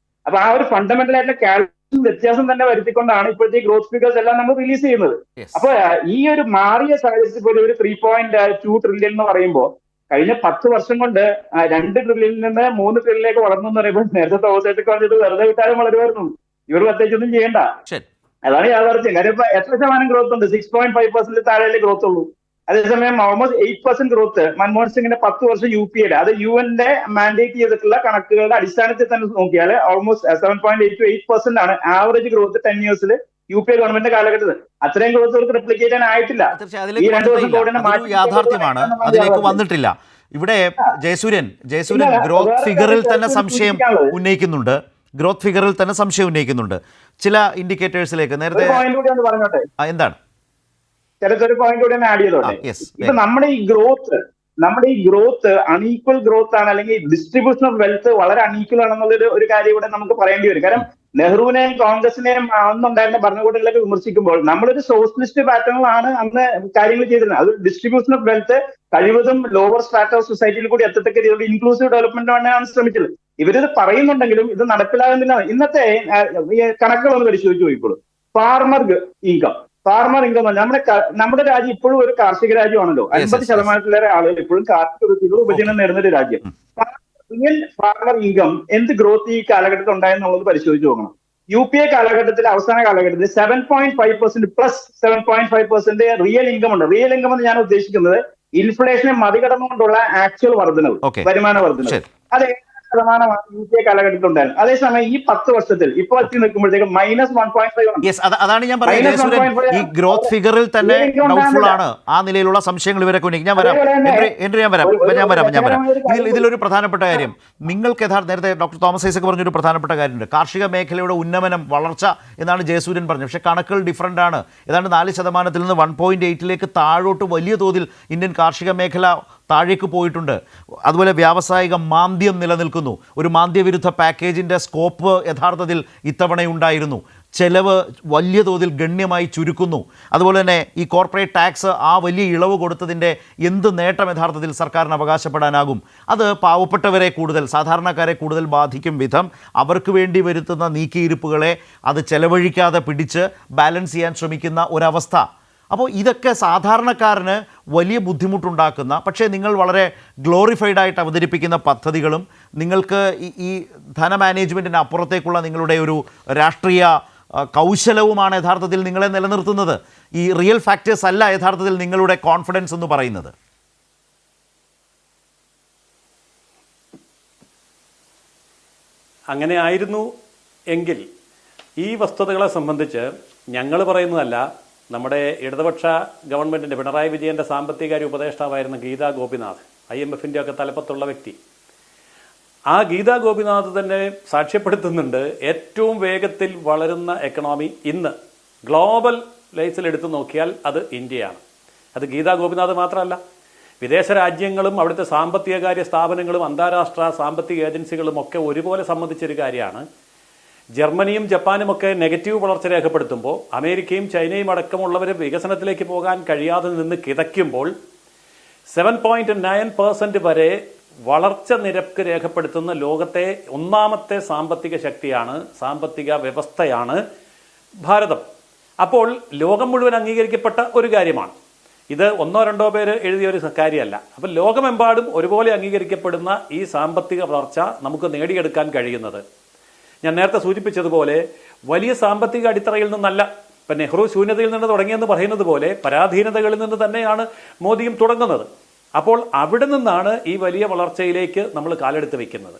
അപ്പൊ ആ ഒരു ഫണ്ടമെന്റൽ ആയിട്ടുള്ള കാൽക്കുലേഷൻ വ്യത്യാസം തന്നെ വരുത്തിക്കൊണ്ടാണ് ഇപ്പോഴത്തെ ഗ്രോത്ത് ഫിഗേഴ്സ് എല്ലാം നമ്മൾ റിലീസ് ചെയ്യുന്നത്. അപ്പൊ ഈ ഒരു മാറിയ സാഹചര്യത്തിൽ പോലും ഒരു 3.2 ട്രില്യൺ എന്ന് പറയുമ്പോൾ കഴിഞ്ഞ 10 വർഷം കൊണ്ട് 2 ട്രില്യണിൽ നിന്ന് 3 ട്രില്യണിലേക്ക് വളർന്നു എന്ന് പറയുമ്പോൾ നേരത്തെ തോമസേട്ടൊക്കെ പറഞ്ഞത് വെറുതെ വിട്ടാലും വളരുമായിരുന്നു, ഇവർ പ്രത്യേകിച്ചൊന്നും ചെയ്യേണ്ട. അതാണ് യാഥാർത്ഥ്യം. കാര്യം ഇപ്പൊ എത്ര ശതമാനം ഗ്രോത്ത് ഉണ്ട്? 6.5% താഴെ ഗ്രോത്ത് ഉള്ളൂ. അതേസമയം ഓൾമോസ്റ്റ് 8% ഗ്രോത്ത് മൻമോഹൻ സിംഗിന്റെ 10 വർഷം UPA, അത് UN മാൻഡേറ്റ് ചെയ്തിട്ടുള്ള കണക്കുകളുടെ അടിസ്ഥാനത്തിൽ തന്നെ നോക്കിയാൽ ഓൾമോസ്റ്റ് 7.8 to 8% ആണ് ആവറേജ് ഗ്രോത്ത് 10 yearsൽ UPA ഗവൺമെന്റ് കാലഘട്ടത്തിൽ. അത്രയും ഗ്രോത്ത് അവർക്ക് റിപ്ലിക്കേറ്റ് ചെയ്യാൻ ആയിട്ടില്ല. ഈ 2 വർഷം യാഥാർത്ഥ്യമാണ്, അതിലേക്ക് വന്നിട്ടില്ല. ഇവിടെ ജയസൂര്യൻ ഗ്രോത്ത് ഫിഗറിൽ തന്നെ സംശയം ഉന്നയിക്കുന്നുണ്ട്. ചില ഇൻഡിക്കേറ്റേഴ്സിലേക്ക് നേരത്തെ എന്താണ് ചെറിയൊരു പോയിന്റ് കൂടി ആഡ് ചെയ്തോട്ടെ. ഇപ്പൊ നമ്മുടെ ഈ ഗ്രോത്ത് അൺഈക്വൽ ഗ്രോത്ത് ആണ്, അല്ലെങ്കിൽ ഡിസ്ട്രിബ്യൂഷൻ ഓഫ് വെൽത്ത് വളരെ അൺഈക്വൽ ആണെന്നുള്ളൊരു ഒരു കാര്യം ഇവിടെ നമുക്ക് പറയേണ്ടി വരും. കാരണം നെഹ്റുവിനെയും കോൺഗ്രസിനെയും അന്നുണ്ടായിരുന്ന ഭരണകൂടങ്ങളിലൊക്കെ വിമർശിക്കുമ്പോൾ നമ്മളൊരു സോഷ്യലിസ്റ്റ് പാറ്റേണിലാണ് അന്ന് കാര്യങ്ങൾ ചെയ്തിരുന്നത്. അത് ഡിസ്ട്രിബ്യൂഷൻ ഓഫ് വെൽത്ത് കഴിവതും ലോവർ സ്ട്രാറ്റ ഓഫ് സൊസൈറ്റിയിൽ കൂടി എത്തത്തക്ക രീതിയിൽ ഇൻക്ലൂസീവ് ഡെവലപ്മെന്റ് ആണ് ശ്രമിച്ചത്. ഇവരിത് പറയുന്നുണ്ടെങ്കിലും ഇത് നടപ്പിലാകുന്നില്ല. ഇന്നത്തെ കണക്കുകളൊന്ന് പരിശോധിച്ച് നോക്കിക്കോളൂ. ഫാർമർ ഇൻകം നമ്മുടെ രാജ്യം ഇപ്പോഴും ഒരു കാർഷിക രാജ്യമാണല്ലോ. 50% ആളുകൾ ഇപ്പോഴും കാർഷിക വൃത്തികൾ ഉപജീവനം നേടുന്ന ഒരു രാജ്യം. റിയൽ ഫാർമർ ഇൻകം എന്ത് ഗ്രോത്ത് ഈ കാലഘട്ടത്തിൽ ഉണ്ടായെന്നുള്ളത് പരിശോധിച്ച് നോക്കണം. UPA കാലഘട്ടത്തിൽ അവസാന കാലഘട്ടത്തിൽ 7.5% പ്ലസ് 7.5% റിയൽ ഇൻകം ഉണ്ട്. റിയൽ ഇൻകം എന്ന് ഞാൻ ഉദ്ദേശിക്കുന്നത് ഇൻഫ്ലേഷനെ മറികടന്നുകൊണ്ടുള്ള ആക്ച്വൽ വർധനവ്, വരുമാന വർധനവ്. അത് 7% UPA കാലഘട്ടത്തിൽ ഉണ്ടായിരുന്നു. അതേസമയം ഈ 10 വർഷത്തിൽ ഇപ്പോൾ എത്തി നിൽക്കുമ്പോഴത്തേക്ക് -1.5. അതാണ് ഞാൻ പറയുന്നത്. ഈ ഗ്രോത്ത് ഫിഗറിൽ തന്നെ ഡൗട്ട്ഫുൾ ആണ്. ആ നിലയിലുള്ള സംശയങ്ങൾ ഇവരൊക്കെ ഉണ്ടെങ്കിൽ ഞാൻ വരാം. ഇതിലൊരു പ്രധാനപ്പെട്ട കാര്യം, നിങ്ങൾക്ക് നേരത്തെ ഡോക്ടർ തോമസ് ഐസക് പറഞ്ഞൊരു പ്രധാനപ്പെട്ട കാര്യമുണ്ട്. കാർഷിക മേഖലയുടെ ഉന്നമനം, വളർച്ച എന്നാണ് ജയസൂര്യൻ പറഞ്ഞത്. പക്ഷേ കണക്കുകൾ ഡിഫറൻ്റ് ആണ്. ഏതാണ്ട് 4% നിന്ന് 1.8 താഴോട്ട് വലിയ തോതിൽ ഇന്ത്യൻ കാർഷിക മേഖല താഴേക്ക് പോയിട്ടുണ്ട്. അതുപോലെ വ്യാവസായിക മാന്ദ്യം നിലനിൽക്കുന്നു. ഒരു മാന്ദ്യവിരുദ്ധ പാക്കേജിൻ്റെ സ്കോപ്പ് യഥാർത്ഥത്തിൽ ഇത്തവണയുണ്ടായിരുന്നു. ചെലവ് വലിയ തോതിൽ ഗണ്യമായി ചുരുക്കുന്നു. അതുപോലെ തന്നെ ഈ കോർപ്പറേറ്റ് ടാക്സ്, ആ വലിയ ഇളവ് കൊടുത്തതിൻ്റെ എന്ത് നേട്ടം യഥാർത്ഥത്തിൽ സർക്കാരിന് അവകാശപ്പെടാനാകും? അത് പാവപ്പെട്ടവരെ കൂടുതൽ, സാധാരണക്കാരെ കൂടുതൽ ബാധിക്കും വിധം അവർക്ക് വേണ്ടി വരുത്തുന്ന നീക്കിയിരിപ്പുകളെ അത് ചെലവഴിക്കാതെ പിടിച്ച് ബാലൻസ് ചെയ്യാൻ ശ്രമിക്കുന്ന ഒരവസ്ഥ. അപ്പോൾ ഇതൊക്കെ സാധാരണക്കാരന് വലിയ ബുദ്ധിമുട്ടുണ്ടാക്കുന്ന, പക്ഷേ നിങ്ങൾ വളരെ ഗ്ലോറിഫൈഡ് ആയിട്ട് അവതരിപ്പിക്കുന്ന പദ്ധതികളും നിങ്ങൾക്ക് ഈ ധന മാനേജ്മെൻറ്റിന് അപ്പുറത്തേക്കുള്ള നിങ്ങളുടെ ഒരു രാഷ്ട്രീയ കൗശലവുമാണ് യഥാർത്ഥത്തിൽ നിങ്ങളെ നിലനിർത്തുന്നത്. ഈ റിയൽ ഫാക്ടേഴ്സ് അല്ല യഥാർത്ഥത്തിൽ നിങ്ങളുടെ കോൺഫിഡൻസ് എന്ന് പറയുന്നത്. അങ്ങനെ ആയിരുന്നു എങ്കിൽ ഈ വസ്തുതകളെ സംബന്ധിച്ച് ഞങ്ങൾ പറയുന്നതല്ല, നമ്മുടെ ഇടതുപക്ഷ ഗവൺമെൻറ്റിൻ്റെ പിണറായി വിജയൻ്റെ സാമ്പത്തികാര്യ ഉപദേഷ്ടാവായിരുന്ന ഗീതാ ഗോപിനാഥ്, IMFൻ്റെ ഒക്കെ തലപ്പത്തുള്ള വ്യക്തി, ആ ഗീതാ ഗോപിനാഥ് തന്നെ സാക്ഷ്യപ്പെടുത്തുന്നുണ്ട് ഏറ്റവും വേഗത്തിൽ വളരുന്ന എക്കണോമി ഇന്ന് ഗ്ലോബൽ ലൈസിൽ എടുത്തു നോക്കിയാൽ അത് ഇന്ത്യയാണ്. അത് ഗീതാ ഗോപിനാഥ് മാത്രമല്ല, വിദേശ രാജ്യങ്ങളും അവിടുത്തെ സാമ്പത്തികകാര്യ സ്ഥാപനങ്ങളും അന്താരാഷ്ട്ര സാമ്പത്തിക ഏജൻസികളും ഒക്കെ ഒരുപോലെ സമ്മതിച്ചൊരു കാര്യമാണ്. ജർമ്മനിയും ജപ്പാനുമൊക്കെ നെഗറ്റീവ് വളർച്ച രേഖപ്പെടുത്തുമ്പോൾ അമേരിക്കയും ചൈനയും അടക്കമുള്ളവർ വികസനത്തിലേക്ക് പോകാൻ കഴിയാതെ നിന്ന് കിതയ്ക്കുമ്പോൾ 7.9% വരെ വളർച്ച നിരക്ക് രേഖപ്പെടുത്തുന്ന ലോകത്തെ ഒന്നാമത്തെ സാമ്പത്തിക ശക്തിയാണ്, സാമ്പത്തിക വ്യവസ്ഥയാണ് ഭാരതം. അപ്പോൾ ലോകം മുഴുവൻ അംഗീകരിക്കപ്പെട്ട ഒരു കാര്യമാണ് ഇത്. 1-2 പേര് എഴുതിയ ഒരു കാര്യമല്ല. അപ്പോൾ ലോകമെമ്പാടും ഒരുപോലെ അംഗീകരിക്കപ്പെടുന്ന ഈ സാമ്പത്തിക വളർച്ച നമുക്ക് നേടിയെടുക്കാൻ കഴിയുന്നത് ഞാൻ നേരത്തെ സൂചിപ്പിച്ചതുപോലെ വലിയ സാമ്പത്തിക അടിത്തറയിൽ നിന്നല്ല. ഇപ്പം നെഹ്റു ശൂന്യതയിൽ നിന്ന് തുടങ്ങിയെന്ന് പറയുന്നത് പോലെ പരാധീനതകളിൽ നിന്ന് തന്നെയാണ് മോദിയും തുടങ്ങുന്നത്. അപ്പോൾ അവിടെ നിന്നാണ് ഈ വലിയ വളർച്ചയിലേക്ക് നമ്മൾ കാലെടുത്ത് വയ്ക്കുന്നത്.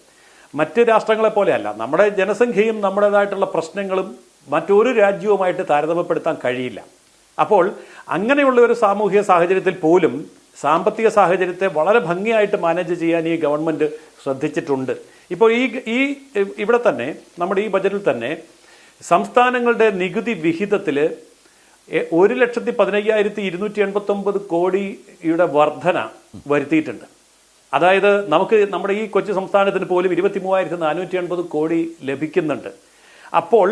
മറ്റ് രാഷ്ട്രങ്ങളെ പോലെയല്ല. നമ്മുടെ ജനസംഖ്യയും നമ്മുടേതായിട്ടുള്ള പ്രശ്നങ്ങളും മറ്റൊരു രാജ്യവുമായിട്ട് താരതമ്യപ്പെടുത്താൻ കഴിയില്ല. അപ്പോൾ അങ്ങനെയുള്ള ഒരു സാമൂഹിക സാഹചര്യത്തിൽ പോലും സാമ്പത്തിക സാഹചര്യത്തെ വളരെ ഭംഗിയായിട്ട് മാനേജ് ചെയ്യാൻ ഈ ഗവൺമെൻറ് ശ്രദ്ധിച്ചിട്ടുണ്ട്. ഇപ്പോൾ ഈ ഇവിടെ തന്നെ നമ്മുടെ ഈ ബജറ്റിൽ തന്നെ സംസ്ഥാനങ്ങളുടെ നികുതി വിഹിതത്തിൽ 1,15,289 കോടിയുടെ വർധന വരുത്തിയിട്ടുണ്ട്. അതായത് നമുക്ക് നമ്മുടെ ഈ കൊച്ചു സംസ്ഥാനത്തിന് പോലും 23,480 കോടി ലഭിക്കുന്നുണ്ട്. അപ്പോൾ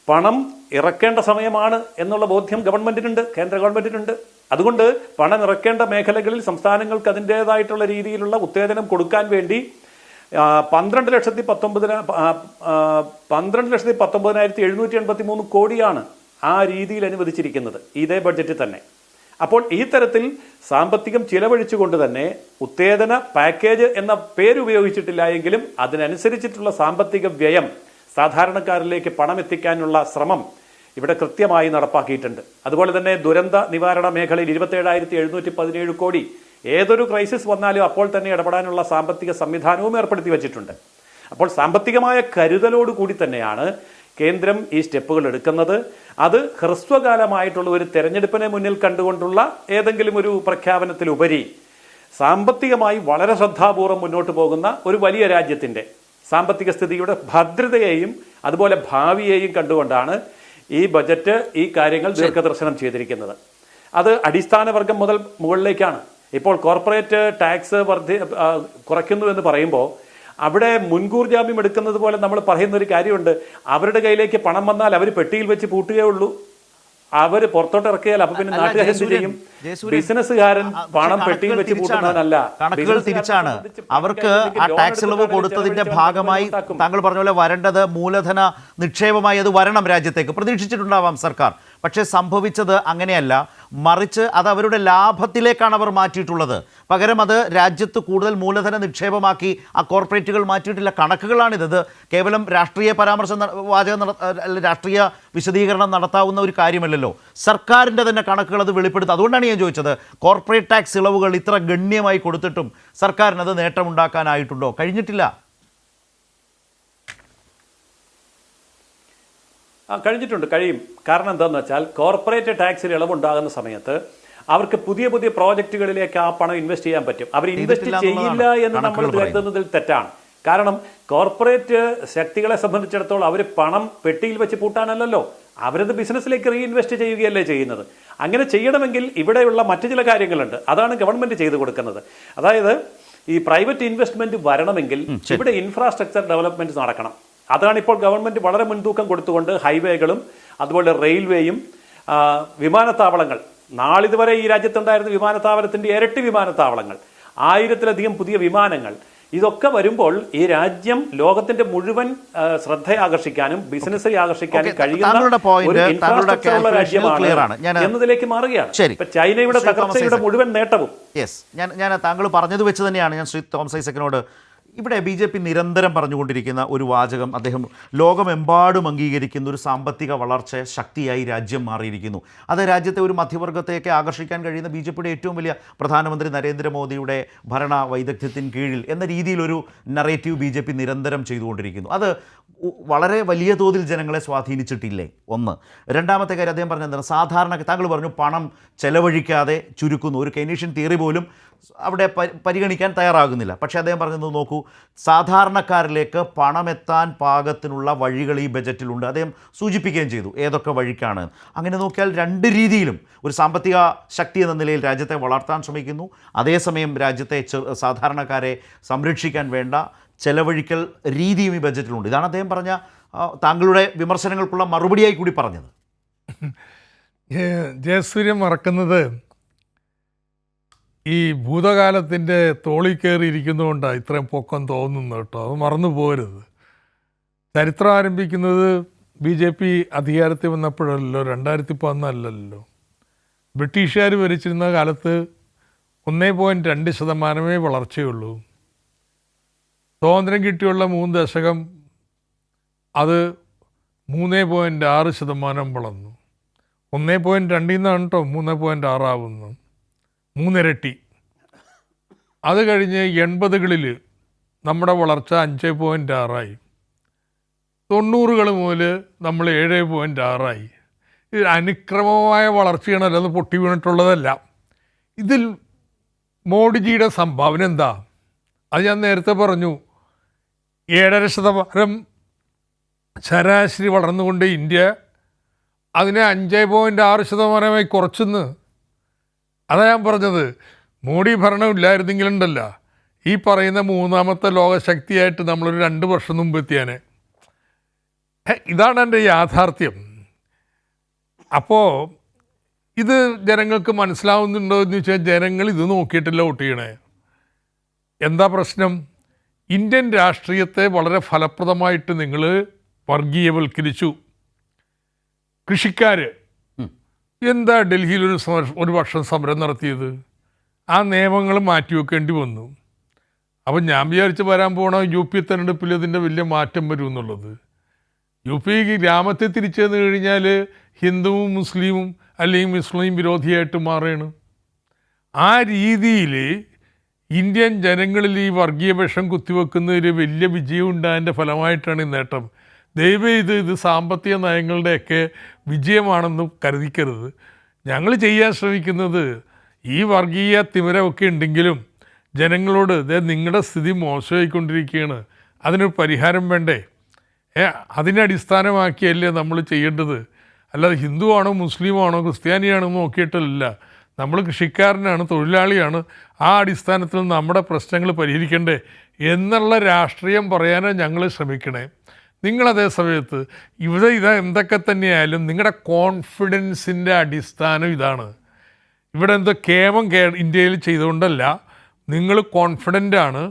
പണം ഇറക്കേണ്ട സമയമാണ് എന്നുള്ള ബോധ്യം ഗവൺമെന്റിനുണ്ട്, കേന്ദ്ര ഗവൺമെന്റിനുണ്ട്. അതുകൊണ്ട് പണം ഇറക്കേണ്ട മേഖലകളിൽ സംസ്ഥാനങ്ങൾക്ക് അതിൻ്റെതായിട്ടുള്ള രീതിയിലുള്ള ഉത്തേജനം കൊടുക്കാൻ വേണ്ടി 12,19,783 കോടിയാണ് ആ രീതിയിൽ അനുവദിച്ചിരിക്കുന്നത് ഇതേ ബഡ്ജറ്റിൽ തന്നെ. അപ്പോൾ ഈ തരത്തിൽ സാമ്പത്തികം ചിലവഴിച്ചുകൊണ്ട് തന്നെ ഉത്തേജന പാക്കേജ് എന്ന പേര് ഉപയോഗിച്ചിട്ടില്ല എങ്കിലും അതിനനുസരിച്ചിട്ടുള്ള സാമ്പത്തിക വ്യയം സാധാരണക്കാരിലേക്ക് പണം എത്തിക്കാനുള്ള ശ്രമം ഇവിടെ കൃത്യമായി നടപ്പാക്കിയിട്ടുണ്ട്. അതുപോലെ തന്നെ ദുരന്ത നിവാരണ മേഖലയിൽ 27,717 കോടി ഏതൊരു ക്രൈസിസ് വന്നാലും അപ്പോൾ തന്നെ ഇടപെടാനുള്ള സാമ്പത്തിക സംവിധാനവും ഏർപ്പെടുത്തി വച്ചിട്ടുണ്ട്. അപ്പോൾ സാമ്പത്തികമായ കരുതലോടുകൂടി തന്നെയാണ് കേന്ദ്രം ഈ സ്റ്റെപ്പുകൾ എടുക്കുന്നത്. അത് ഹ്രസ്വകാലമായിട്ടുള്ള ഒരു തെരഞ്ഞെടുപ്പിനെ മുന്നിൽ കണ്ടുകൊണ്ടുള്ള ഏതെങ്കിലും ഒരു പ്രഖ്യാപനത്തിലുപരി സാമ്പത്തികമായി വളരെ ശ്രദ്ധാപൂർവ്വം മുന്നോട്ട് പോകുന്ന ഒരു വലിയ രാജ്യത്തിൻ്റെ സാമ്പത്തിക സ്ഥിതിയുടെ ഭദ്രതയെയും അതുപോലെ ഭാവിയെയും കണ്ടുകൊണ്ടാണ് ഈ ബജറ്റ് ഈ കാര്യങ്ങൾ ദീർഘദർശനം ചെയ്തിരിക്കുന്നത്. അത് അടിസ്ഥാന വർഗം മുതൽ മുകളിലേക്കാണ്. ഇപ്പോൾ കോർപ്പറേറ്റ് ടാക്സ് കുറയ്ക്കുന്നു എന്ന് പറയുമ്പോൾ അവിടെ മുൻകൂർ ജാമ്യം എടുക്കുന്നത് പോലെ നമ്മൾ പറയുന്ന ഒരു കാര്യമുണ്ട്. അവരുടെ കയ്യിലേക്ക് പണം വന്നാൽ അവർ പെട്ടിയിൽ വെച്ച് പൂട്ടുകയുള്ളൂ. അവർ പുറത്തോട്ട് ഇറക്കിയാൽ അപ്പൊ പിന്നെ നാട്ടുകാർ എന്ത് ചെയ്യും? ബിസിനസ്സുകാരൻ പണം പെട്ടിയിൽ വെച്ച് പൂട്ടുന്നവനല്ല. കണക്കുകൾ തിരിച്ചാണ്. അവർക്ക് ആ ടാക്സ് ഇളവ് കൊടുത്തതിന്റെ ഭാഗമായി താങ്കൾ പറഞ്ഞ പോലെ വരേണ്ടത് മൂലധന നിക്ഷേപമായി അത് വരണം രാജ്യത്തേക്ക് പ്രതീക്ഷിച്ചിട്ടുണ്ടാവാം സർക്കാർ. പക്ഷേ സംഭവിച്ചത് അങ്ങനെയല്ല. മറിച്ച് അത് അവരുടെ ലാഭത്തിലേക്കാണ് അവർ മാറ്റിയിട്ടുള്ളത്. പകരം അത് രാജ്യത്ത് കൂടുതൽ മൂലധന നിക്ഷേപമാക്കി ആ കോർപ്പറേറ്റുകൾ മാറ്റിയിട്ടില്ല. കണക്കുകളാണിത്. ഇത് കേവലം രാഷ്ട്രീയ പരാമർശം രാഷ്ട്രീയ വിശദീകരണം നടത്താവുന്ന ഒരു കാര്യമല്ലല്ലോ. സർക്കാരിൻ്റെ തന്നെ കണക്കുകൾ അത് വെളിപ്പെടുത്തും. അതുകൊണ്ടാണ് ഞാൻ ചോദിച്ചത്, കോർപ്പറേറ്റ് ടാക്സ് ഇളവുകൾ ഇത്ര ഗണ്യമായി കൊടുത്തിട്ടും സർക്കാരിനത് നേട്ടമുണ്ടാക്കാനായിട്ടുണ്ടോ? കഴിഞ്ഞിട്ടില്ല. കഴിഞ്ഞിട്ടുണ്ട്, കഴിയും. കാരണം എന്താണെന്ന് വെച്ചാൽ കോർപ്പറേറ്റ് ടാക്സിൽ ഇളവുണ്ടാകുന്ന സമയത്ത് അവർക്ക് പുതിയ പുതിയ പ്രോജക്റ്റുകളിലേക്ക് ആ പണം ഇൻവെസ്റ്റ് ചെയ്യാൻ പറ്റും. അവർ ഇൻവെസ്റ്റ് ചെയ്യില്ല എന്ന് നമ്മൾ കരുതുന്നതിൽ തെറ്റാണ്. കാരണം കോർപ്പറേറ്റ് ശക്തികളെ സംബന്ധിച്ചിടത്തോളം അവർ പണം പെട്ടിയിൽ വെച്ച് പൂട്ടാനല്ലല്ലോ, അവരത് ബിസിനസ്സിലേക്ക് റീഇൻവെസ്റ്റ് ചെയ്യുകയല്ലേ ചെയ്യുന്നത്. അങ്ങനെ ചെയ്യണമെങ്കിൽ ഇവിടെയുള്ള മറ്റു ചില കാര്യങ്ങളുണ്ട്. അതാണ് ഗവൺമെന്റ് ചെയ്തു കൊടുക്കുന്നത്. അതായത് ഈ പ്രൈവറ്റ് ഇൻവെസ്റ്റ്മെന്റ് വരണമെങ്കിൽ ഇവിടെ ഇൻഫ്രാസ്ട്രക്ചർ ഡെവലപ്മെന്റ് നടക്കണം. അതാണ് ഇപ്പോൾ ഗവൺമെന്റ് വളരെ മുൻതൂക്കം കൊടുത്തുകൊണ്ട് ഹൈവേകളും അതുപോലെ റെയിൽവേയും വിമാനത്താവളങ്ങൾ, നാളിതുവരെ ഈ രാജ്യത്തുണ്ടായിരുന്ന വിമാനത്താവളത്തിന്റെ ഇരട്ടി വിമാനത്താവളങ്ങൾ, 1000-ലധികം പുതിയ വിമാനങ്ങൾ, ഇതൊക്കെ വരുമ്പോൾ ഈ രാജ്യം ലോകത്തിന്റെ മുഴുവൻ ശ്രദ്ധ ആകർഷിക്കാനും ബിസിനസ്സിനെ ആകർഷിക്കാനും കഴിയുന്ന ഒരു ഇൻഫ്രാസ്ട്രക്ചർ ഉള്ള രാജ്യമാണ് എന്നതിലേക്ക് മാറുകയാണ്. ഇപ്പൊ ചൈനയുടെ തകർച്ചയുടെ മുഴുവൻ നേട്ടവും. ഞാൻ താങ്കൾ പറഞ്ഞത് വെച്ച് തന്നെയാണ് ഞാൻ ശ്രീ തോമസ് ഐസക്കിനോട് ഇവിടെ BJP നിരന്തരം പറഞ്ഞുകൊണ്ടിരിക്കുന്ന ഒരു വാചകം, അദ്ദേഹം ലോകമെമ്പാടും അംഗീകരിക്കുന്ന ഒരു സാമ്പത്തിക വളർച്ച ശക്തിയായി രാജ്യം മാറിയിരിക്കുന്നു. അത് രാജ്യത്തെ ഒരു മധ്യവർഗത്തെയൊക്കെ ആകർഷിക്കാൻ കഴിയുന്ന BJPയുടെ ഏറ്റവും വലിയ പ്രധാനമന്ത്രി നരേന്ദ്രമോദിയുടെ ഭരണ വൈദഗ്ധ്യത്തിന് കീഴിൽ എന്ന രീതിയിലൊരു നറേറ്റീവ് BJP നിരന്തരം ചെയ്തുകൊണ്ടിരിക്കുന്നു. അത് വളരെ വലിയ തോതിൽ ജനങ്ങളെ സ്വാധീനിച്ചിട്ടില്ലേ? ഒന്ന്. രണ്ടാമത്തെ കാര്യം അദ്ദേഹം പറഞ്ഞ എന്താണ്, സാധാരണ താങ്കൾ പറഞ്ഞു പണം ചെലവഴിക്കാതെ ചുരുക്കുന്നു. ഒരു കെയ്നീഷ്യൻ തിയറി പോലും അവിടെ പരിഗണിക്കാൻ തയ്യാറാകുന്നില്ല. പക്ഷേ അദ്ദേഹം പറഞ്ഞത് നോക്കൂ, സാധാരണക്കാരിലേക്ക് പണമെത്താൻ പാകത്തിനുള്ള വഴികൾ ഈ ബജറ്റിലുണ്ട്. അദ്ദേഹം സൂചിപ്പിക്കുകയും ചെയ്തു ഏതൊക്കെ വഴിക്കാണ്. അങ്ങനെ നോക്കിയാൽ രണ്ട് രീതിയിലും ഒരു സാമ്പത്തിക ശക്തി എന്ന നിലയിൽ രാജ്യത്തെ വളർത്താൻ ശ്രമിക്കുന്നു. അതേസമയം രാജ്യത്തെ സാധാരണക്കാരെ സംരക്ഷിക്കാൻ വേണ്ട ചെലവഴിക്കൽ രീതിയും ഈ ബജറ്റിലുണ്ട്. ഇതാണ് അദ്ദേഹം പറഞ്ഞ താങ്കളുടെ വിമർശനങ്ങൾക്കുള്ള മറുപടിയായി കൂടി പറഞ്ഞത്. ജയസൂര്യൻ മറക്കുന്നത് ഈ ഭൂതകാലത്തിൻ്റെ തോളിൽ കയറിയിരിക്കുന്നതുകൊണ്ടാണ് ഇത്രയും പൊക്കം തോന്നുന്നത് കേട്ടോ. അത് മറന്നു പോകരുത്. ചരിത്രം ആരംഭിക്കുന്നത് BJP അധികാരത്തിൽ വന്നപ്പോഴല്ലോ, 2011 ബ്രിട്ടീഷുകാർ ഭരിച്ചിരുന്ന കാലത്ത് 1.2% വളർച്ചയുള്ളൂ. സ്വാതന്ത്ര്യം കിട്ടിയുള്ള 3 ദശകം അത് 3.6% വളർന്നു. 1.2 നിന്നാണ് കേട്ടോ 3.6 ആവുന്നത്, 3 ഇരട്ടി. അത് കഴിഞ്ഞ് 80കളിൽ നമ്മുടെ വളർച്ച 5.6 90കൾ മുതൽ നമ്മൾ 7.6 ഇത് അനുക്രമമായ വളർച്ചയാണ്, അല്ലാതെ പൊട്ടി വീണിട്ടുള്ളതല്ല. ഇതിൽ മോഡിജിയുടെ സംഭാവന എന്താ? അത് ഞാൻ നേരത്തെ പറഞ്ഞു. 7.5% ശരാശരി വളർന്നുകൊണ്ട് ഇന്ത്യ അതിനെ 5.6% കുറച്ചെന്ന്. അതാ ഞാൻ പറഞ്ഞത്. മോഡി ഭരണം ഇല്ലായിരുന്നെങ്കിലുണ്ടല്ല ഈ പറയുന്ന മൂന്നാമത്തെ ലോകശക്തിയായിട്ട് നമ്മളൊരു 2 വർഷം മുമ്പ് എത്തിയാനെ. ഇതാണ് എൻ്റെ യാഥാർത്ഥ്യം. അപ്പോൾ ഇത് ജനങ്ങൾക്ക് മനസ്സിലാവുന്നുണ്ടോ എന്ന് ചോദിച്ചാൽ ജനങ്ങൾ ഇത് നോക്കിയിട്ടില്ല വോട്ട് ചെയ്യണേ. എന്താ പ്രശ്നം? ഇന്ത്യൻ രാഷ്ട്രീയത്തെ വളരെ ഫലപ്രദമായിട്ട് നിങ്ങൾ വർഗീയവൽക്കരിച്ചു. കൃഷിക്കാർ എന്താ ഡൽഹിയിൽ ഒരു വർഷം സമരം നടത്തിയത്? ആ നിയമങ്ങൾ മാറ്റിവെക്കേണ്ടി വന്നു. അപ്പം ഞാൻ വിചാരിച്ച് വരാൻ പോകണ UP തെരഞ്ഞെടുപ്പിൽ ഇതിൻ്റെ വലിയ മാറ്റം വരും എന്നുള്ളത്. UP ഗ്രാമത്തെ തിരിച്ചു വന്നു കഴിഞ്ഞാൽ ഹിന്ദുവും മുസ്ലിമും അല്ലെങ്കിൽ മുസ്ലിം വിരോധിയായിട്ട് മാറുകയാണ്. ആ രീതിയിൽ ഇന്ത്യൻ ജനങ്ങളിൽ ഈ വർഗീയ വിഷം കുത്തിവെക്കുന്നതിൽ വലിയ വിജയം ഉണ്ടായതിൻ്റെ ഫലമായിട്ടാണ് ഈ നേട്ടം. ദയവേത് ഇത് സാമ്പത്തിക നയങ്ങളുടെയൊക്കെ വിജയമാണെന്ന് കരുതിക്കരുത്. ഞങ്ങൾ ചെയ്യാൻ ശ്രമിക്കുന്നത് ഈ വർഗീയ തിമിരമൊക്കെ ഉണ്ടെങ്കിലും ജനങ്ങളോട് നിങ്ങളുടെ സ്ഥിതി മോശമായിക്കൊണ്ടിരിക്കുകയാണ്, അതിനൊരു പരിഹാരം വേണ്ടേ? അതിനെ അടിസ്ഥാനമാക്കിയല്ലേ നമ്മൾ ചെയ്യേണ്ടത്. അല്ലാതെ ഹിന്ദുവാണോ മുസ്ലിമാണോ ക്രിസ്ത്യാനിയാണോ നോക്കിയിട്ടല്ല. നമ്മൾ കൃഷിക്കാരനാണ്, തൊഴിലാളിയാണ്, ആ അടിസ്ഥാനത്തിൽ നമ്മുടെ പ്രശ്നങ്ങൾ പരിഹരിക്കണ്ടേ എന്നുള്ള രാഷ്ട്രീയം പറയാനാണ് ഞങ്ങൾ ശ്രമിക്കണേ. നിങ്ങളതേ സമയത്ത് ഇവിടെ എന്തൊക്കെ തന്നെയായാലും നിങ്ങളുടെ കോൺഫിഡൻസിൻ്റെ അടിസ്ഥാനം ഇതാണ്. ഇവിടെ എന്തോ കേമം ഇന്ത്യയിൽ ചെയ്തുകൊണ്ടല്ല, നിങ്ങൾ കോൺഫിഡൻ്റാണ്.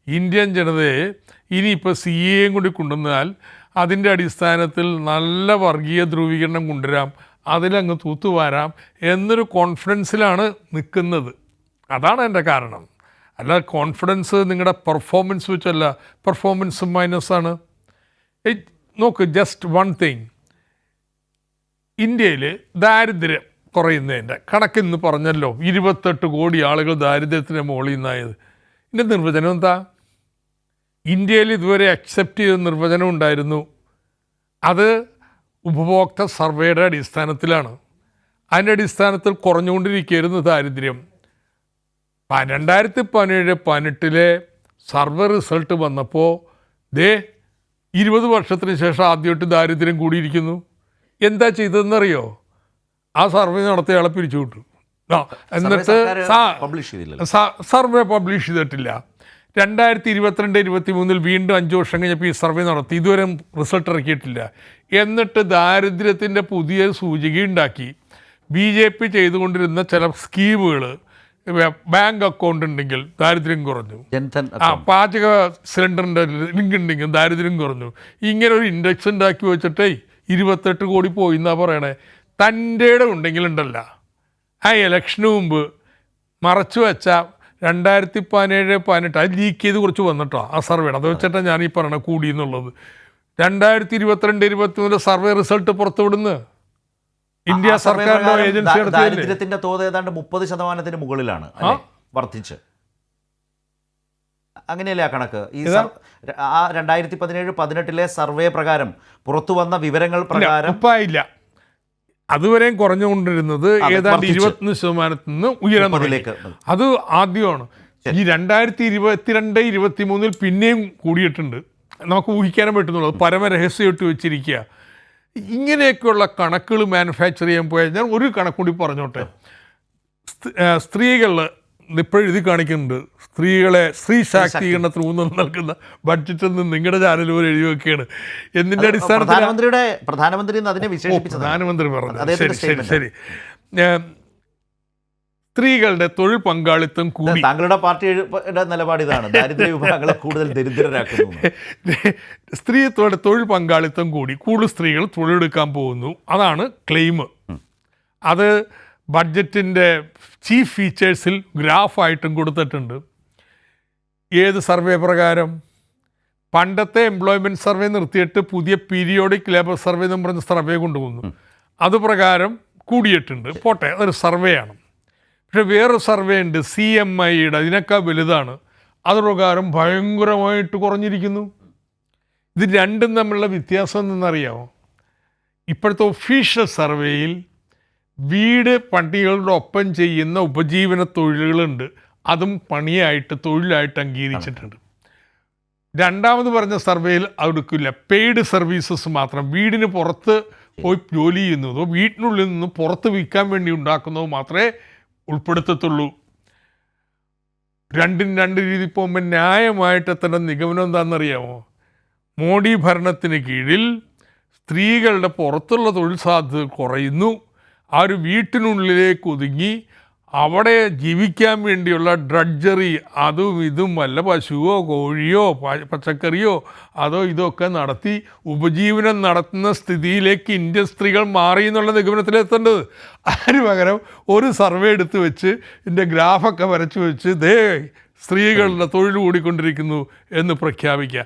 ഇന്ത്യൻ ജനതയെ ഇനിയിപ്പോൾ CAA കൂടി കൊണ്ടുവന്നാൽ അതിൻ്റെ അടിസ്ഥാനത്തിൽ നല്ല വർഗീയ ധ്രുവീകരണം കൊണ്ടുവരാം, അതിലങ്ങ് തൂത്തുവാരാം എന്നൊരു കോൺഫിഡൻസിലാണ് നിൽക്കുന്നത്. അതാണ് എൻ്റെ കാരണം. അല്ല കോൺഫിഡൻസ് നിങ്ങളുടെ പെർഫോമൻസ് വെച്ചല്ല. പെർഫോമൻസ് മൈനസാണ്. നോക്ക്, ജസ്റ്റ് വൺ തിങ്. ഇന്ത്യയിൽ ദാരിദ്ര്യം കുറയുന്നതിൻ്റെ കണക്കിന്ന് പറഞ്ഞല്ലോ, 28 കോടി ആളുകൾ ദാരിദ്ര്യത്തിൻ്റെ മുകളിൽ നിന്നായത്. ഇതിൻ്റെ നിർവചനം എന്താ? ഇന്ത്യയിൽ ഇതുവരെ അക്സെപ്റ്റ് ചെയ്ത നിർവചനം ഉണ്ടായിരുന്നു. അത് ഉപഭോക്തൃ സർവേയുടെ അടിസ്ഥാനത്തിലാണ്. അതിൻ്റെ അടിസ്ഥാനത്തിൽ കുറഞ്ഞുകൊണ്ടിരിക്കുകയായിരുന്നു ദാരിദ്ര്യം. 2017-18 സർവേ റിസൾട്ട് വന്നപ്പോൾ 20 വർഷത്തിന് ശേഷം ആദ്യമായിട്ട് ദാരിദ്ര്യം കൂടിയിരിക്കുന്നു. എന്താ ചെയ്തതെന്നറിയോ? ആ സർവേ നടത്തിയയാളെ പിരിച്ചു വിട്ടു. എന്നിട്ട് സർവേ പബ്ലിഷ് ചെയ്തിട്ടില്ല. 2022-23 വീണ്ടും 5 വർഷം കഴിഞ്ഞപ്പോൾ ഈ സർവേ നടത്തി. ഇതുവരെ റിസൾട്ട് ഇറക്കിയിട്ടില്ല. എന്നിട്ട് ദാരിദ്ര്യത്തിൻ്റെ പുതിയ സൂചിക ഉണ്ടാക്കി. BJP ചെയ്തുകൊണ്ടിരുന്ന ചില സ്കീമുകൾ, ബാങ്ക് അക്കൗണ്ട് ഉണ്ടെങ്കിൽ ദാരിദ്ര്യം കുറഞ്ഞു, പാചക സിലിണ്ടറിൻ്റെ ലിങ്ക് ഉണ്ടെങ്കിൽ ദാരിദ്ര്യം കുറഞ്ഞു. ഇങ്ങനെ ഒരു ഇൻഡെക്സ് ഉണ്ടാക്കി വെച്ചിട്ടേ 28 കോടി പോയി എന്നാ പറയണേ. തൻ്റെ ഉണ്ടെങ്കിലുണ്ടല്ല ആ ഇലക്ഷന് മുമ്പ് മറച്ചു വെച്ച 2017-18 അത് ലീക്ക് ചെയ്ത് കുറച്ച് വന്നിട്ടോ ആ സർവേയുടെ. അത് വെച്ചിട്ടാണ് ഞാൻ ഈ പറയണ കൂടി എന്നുള്ളത്. 2022-23 സർവേ റിസൾട്ട് പുറത്തുവിടുന്നു ഇന്ത്യ സർക്കാരിന്റെ ഏജൻസി. ദാരിദ്ര്യത്തിന്റെ തോത് ഏതാണ്ട് 30% മുകളിലാണ് വർദ്ധിച്ച്. അങ്ങനെയല്ലേ ആ കണക്ക്? ഈ ആ 2017-18 സർവേ പ്രകാരം പുറത്തു വന്ന വിവരങ്ങൾ പ്രകാരം ഇല്ല, അതുവരെയും കുറഞ്ഞുകൊണ്ടിരുന്നത് ഏതാണ്ട് 21% നിന്ന് ഉയരുന്നതിലേക്ക്. അത് ആദ്യമാണ്. ഈ 2022-23 പിന്നെയും കൂടിയിട്ടുണ്ട്. നമുക്ക് ഊഹിക്കാനും പറ്റുന്നുള്ളൂ. പരമരഹസ്യമായിട്ട് വെച്ചിരിക്കുക. ഇങ്ങനെയൊക്കെയുള്ള കണക്കുകൾ മാനുഫാക്ചർ ചെയ്യാൻ പോയാൽ, ഞാൻ ഒരു കണക്ക് കൂടി പറഞ്ഞോട്ടെ. സ്ത്രീകൾ ഇപ്പോഴും എഴുതി കാണിക്കുന്നുണ്ട്, സ്ത്രീ ശാക്തീകരണത്തിന് ഊന്നൽ നൽകുന്ന ബഡ്ജറ്റ് എന്ന് നിങ്ങളുടെ ചാനൽ പോലെ എഴുതി വെക്കുകയാണ്. എന്തിൻ്റെ അടിസ്ഥാനത്തിൽ? പ്രധാനമന്ത്രി പറഞ്ഞു. ശരി. സ്ത്രീകളുടെ തൊഴിൽ പങ്കാളിത്തം കൂടി. താങ്കളുടെ പാർട്ടിയുടെ നിലപാട് ഇതാണ്, ദാരിദ്ര്യ വിഭാഗങ്ങളെ കൂടുതൽ ദരിദ്രരാക്കുന്നു. സ്ത്രീത്വയുടെ തൊഴിൽ പങ്കാളിത്തം കൂടി, കൂടുതൽ സ്ത്രീകൾ തൊഴിലെടുക്കാൻ പോകുന്നു, അതാണ് ക്ലെയിം. അത് ബഡ്ജറ്റിൻ്റെ ചീഫ് ഫീച്ചേഴ്സിൽ ഗ്രാഫായിട്ടും കൊടുത്തിട്ടുണ്ട്. ഏത് സർവേ പ്രകാരം? പണ്ടത്തെ എംപ്ലോയ്മെൻറ്റ് സർവേ നിർത്തിയിട്ട് പുതിയ പീരിയോഡിക് ലേബർ സർവേ എന്ന് പറഞ്ഞ സർവേ കൊണ്ടുവന്നു. അതുപ്രകാരം കൂടിയിട്ടുണ്ട്, പോട്ടെ, അതൊരു സർവേ ആണ്. പക്ഷെ വേറൊരു സർവേ ഉണ്ട് CMIയുടെ, അതിനേക്കാൾ വലുതാണ്. അത് പ്രകാരം ഭയങ്കരമായിട്ട് കുറഞ്ഞിരിക്കുന്നു. ഇത് രണ്ടും തമ്മിലുള്ള വ്യത്യാസം എന്തെന്നറിയാമോ? ഇപ്പോഴത്തെ ഒഫീഷ്യൽ സർവേയിൽ വീട് പണികളുടെ ഒപ്പം ചെയ്യുന്ന ഉപജീവന തൊഴിലുകളുണ്ട്, അതും പണിയായിട്ട് തൊഴിലായിട്ട് അംഗീകരിച്ചിട്ടുണ്ട്. രണ്ടാമത് പറഞ്ഞ സർവേയിൽ അതെടുക്കില്ല, പെയ്ഡ് സർവീസസ് മാത്രം, വീടിന് പുറത്ത് പോയി ജോലി ചെയ്യുന്നതോ വീട്ടിനുള്ളിൽ നിന്ന് പുറത്ത് വിൽക്കാൻ വേണ്ടി ഉണ്ടാക്കുന്നതോ മാത്രമേ ഉൾപ്പെടുത്തത്തുള്ളൂ. രണ്ടും രണ്ട് രീതി പോകുമ്പോൾ ന്യായമായിട്ട് എത്തേണ്ട നിഗമനം എന്താണെന്നറിയാമോ? മോഡി ഭരണത്തിന് കീഴിൽ സ്ത്രീകളുടെ പുറത്തുള്ള തൊഴിൽ സാധ്യത കുറയുന്നു. ആ ഒരു വീട്ടിനുള്ളിലേക്ക് ഒതുങ്ങി അവിടെ ജീവിക്കാൻ വേണ്ടിയുള്ള ഡ്രഡ്ജറി, അതും ഇതും വല്ല പശുവോ കോഴിയോ പച്ചക്കറിയോ അതോ ഇതൊക്കെ നടത്തി ഉപജീവനം നടത്തുന്ന സ്ഥിതിയിലേക്ക് ഇന്ത്യൻ സ്ത്രീകൾ മാറി എന്നുള്ള നിഗമനത്തിലെത്തേണ്ടത്. അതിന് പകരം ഒരു സർവേ എടുത്ത് വെച്ച് ഇതിൻ്റെ ഗ്രാഫൊക്കെ വരച്ച് വെച്ച് ദേ സ്ത്രീകളുടെ തൊഴിൽ കൂടിക്കൊണ്ടിരിക്കുന്നു എന്ന് പ്രഖ്യാപിക്കുക.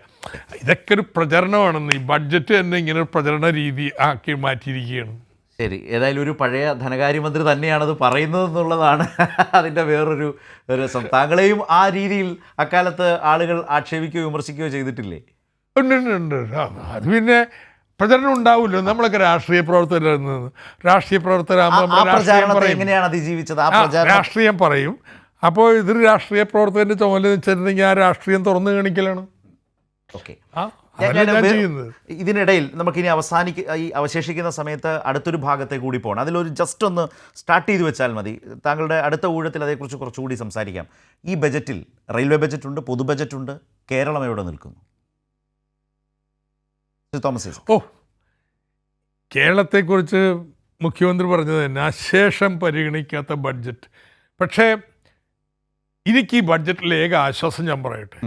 ഇതൊക്കെ ഒരു പ്രചരണമാണെന്ന് ഈ ബഡ്ജറ്റ് തന്നെ ഇങ്ങനെ ഒരു പ്രചരണ രീതി ആക്കി മാറ്റിയിരിക്കുകയാണ്. ശരി, ഏതായാലും ഒരു പഴയ ധനകാര്യമന്ത്രി തന്നെയാണത് പറയുന്നതെന്നുള്ളതാണ് അതിൻ്റെ വേറൊരു രസം. താങ്കളെയും ആ രീതിയിൽ അക്കാലത്ത് ആളുകൾ ആക്ഷേപിക്കുകയോ വിമർശിക്കുകയോ ചെയ്തിട്ടില്ലേ? ഉണ്ട്. അത് പിന്നെ പ്രചരണം ഉണ്ടാവില്ലോ. നമ്മളൊക്കെ രാഷ്ട്രീയ പ്രവർത്തകരാണ്. രാഷ്ട്രീയ പ്രവർത്തകരാകുമ്പോൾ എങ്ങനെയാണ് അതിജീവിച്ചത്? രാഷ്ട്രീയം പറയും. അപ്പോൾ ഇതൊരു രാഷ്ട്രീയ പ്രവർത്തകൻ്റെ ചുമതല വെച്ചിട്ടുണ്ടെങ്കിൽ ആ രാഷ്ട്രീയം തുറന്നു കാണിക്കലാണ്. ഓക്കെ, ചെയ്യുന്നത്. ഇതിനിടയിൽ നമുക്കിനി ഈ അവശേഷിക്കുന്ന സമയത്ത് അടുത്തൊരു ഭാഗത്തെ കൂടി പോകണം. അതിലൊരു ജസ്റ്റ് ഒന്ന് സ്റ്റാർട്ട് ചെയ്ത് വെച്ചാൽ മതി. താങ്കളുടെ അടുത്ത ഊഴത്തിൽ അതേക്കുറിച്ച് കുറച്ചുകൂടി സംസാരിക്കാം. ഈ ബജറ്റിൽ റെയിൽവേ ബജറ്റുണ്ട്, പൊതു ബജറ്റുണ്ട്, കേരളം എവിടെ നിൽക്കുന്നു? തോമസ് ഐസക്. കേരളത്തെക്കുറിച്ച് മുഖ്യമന്ത്രി പറഞ്ഞത് തന്നെ അശേഷം പരിഗണിക്കാത്ത ബഡ്ജറ്റ്. പക്ഷേ എനിക്ക് ഈ ബഡ്ജറ്റിലെ ഏക ആശ്വാസം ഞാൻ പറയട്ടെ,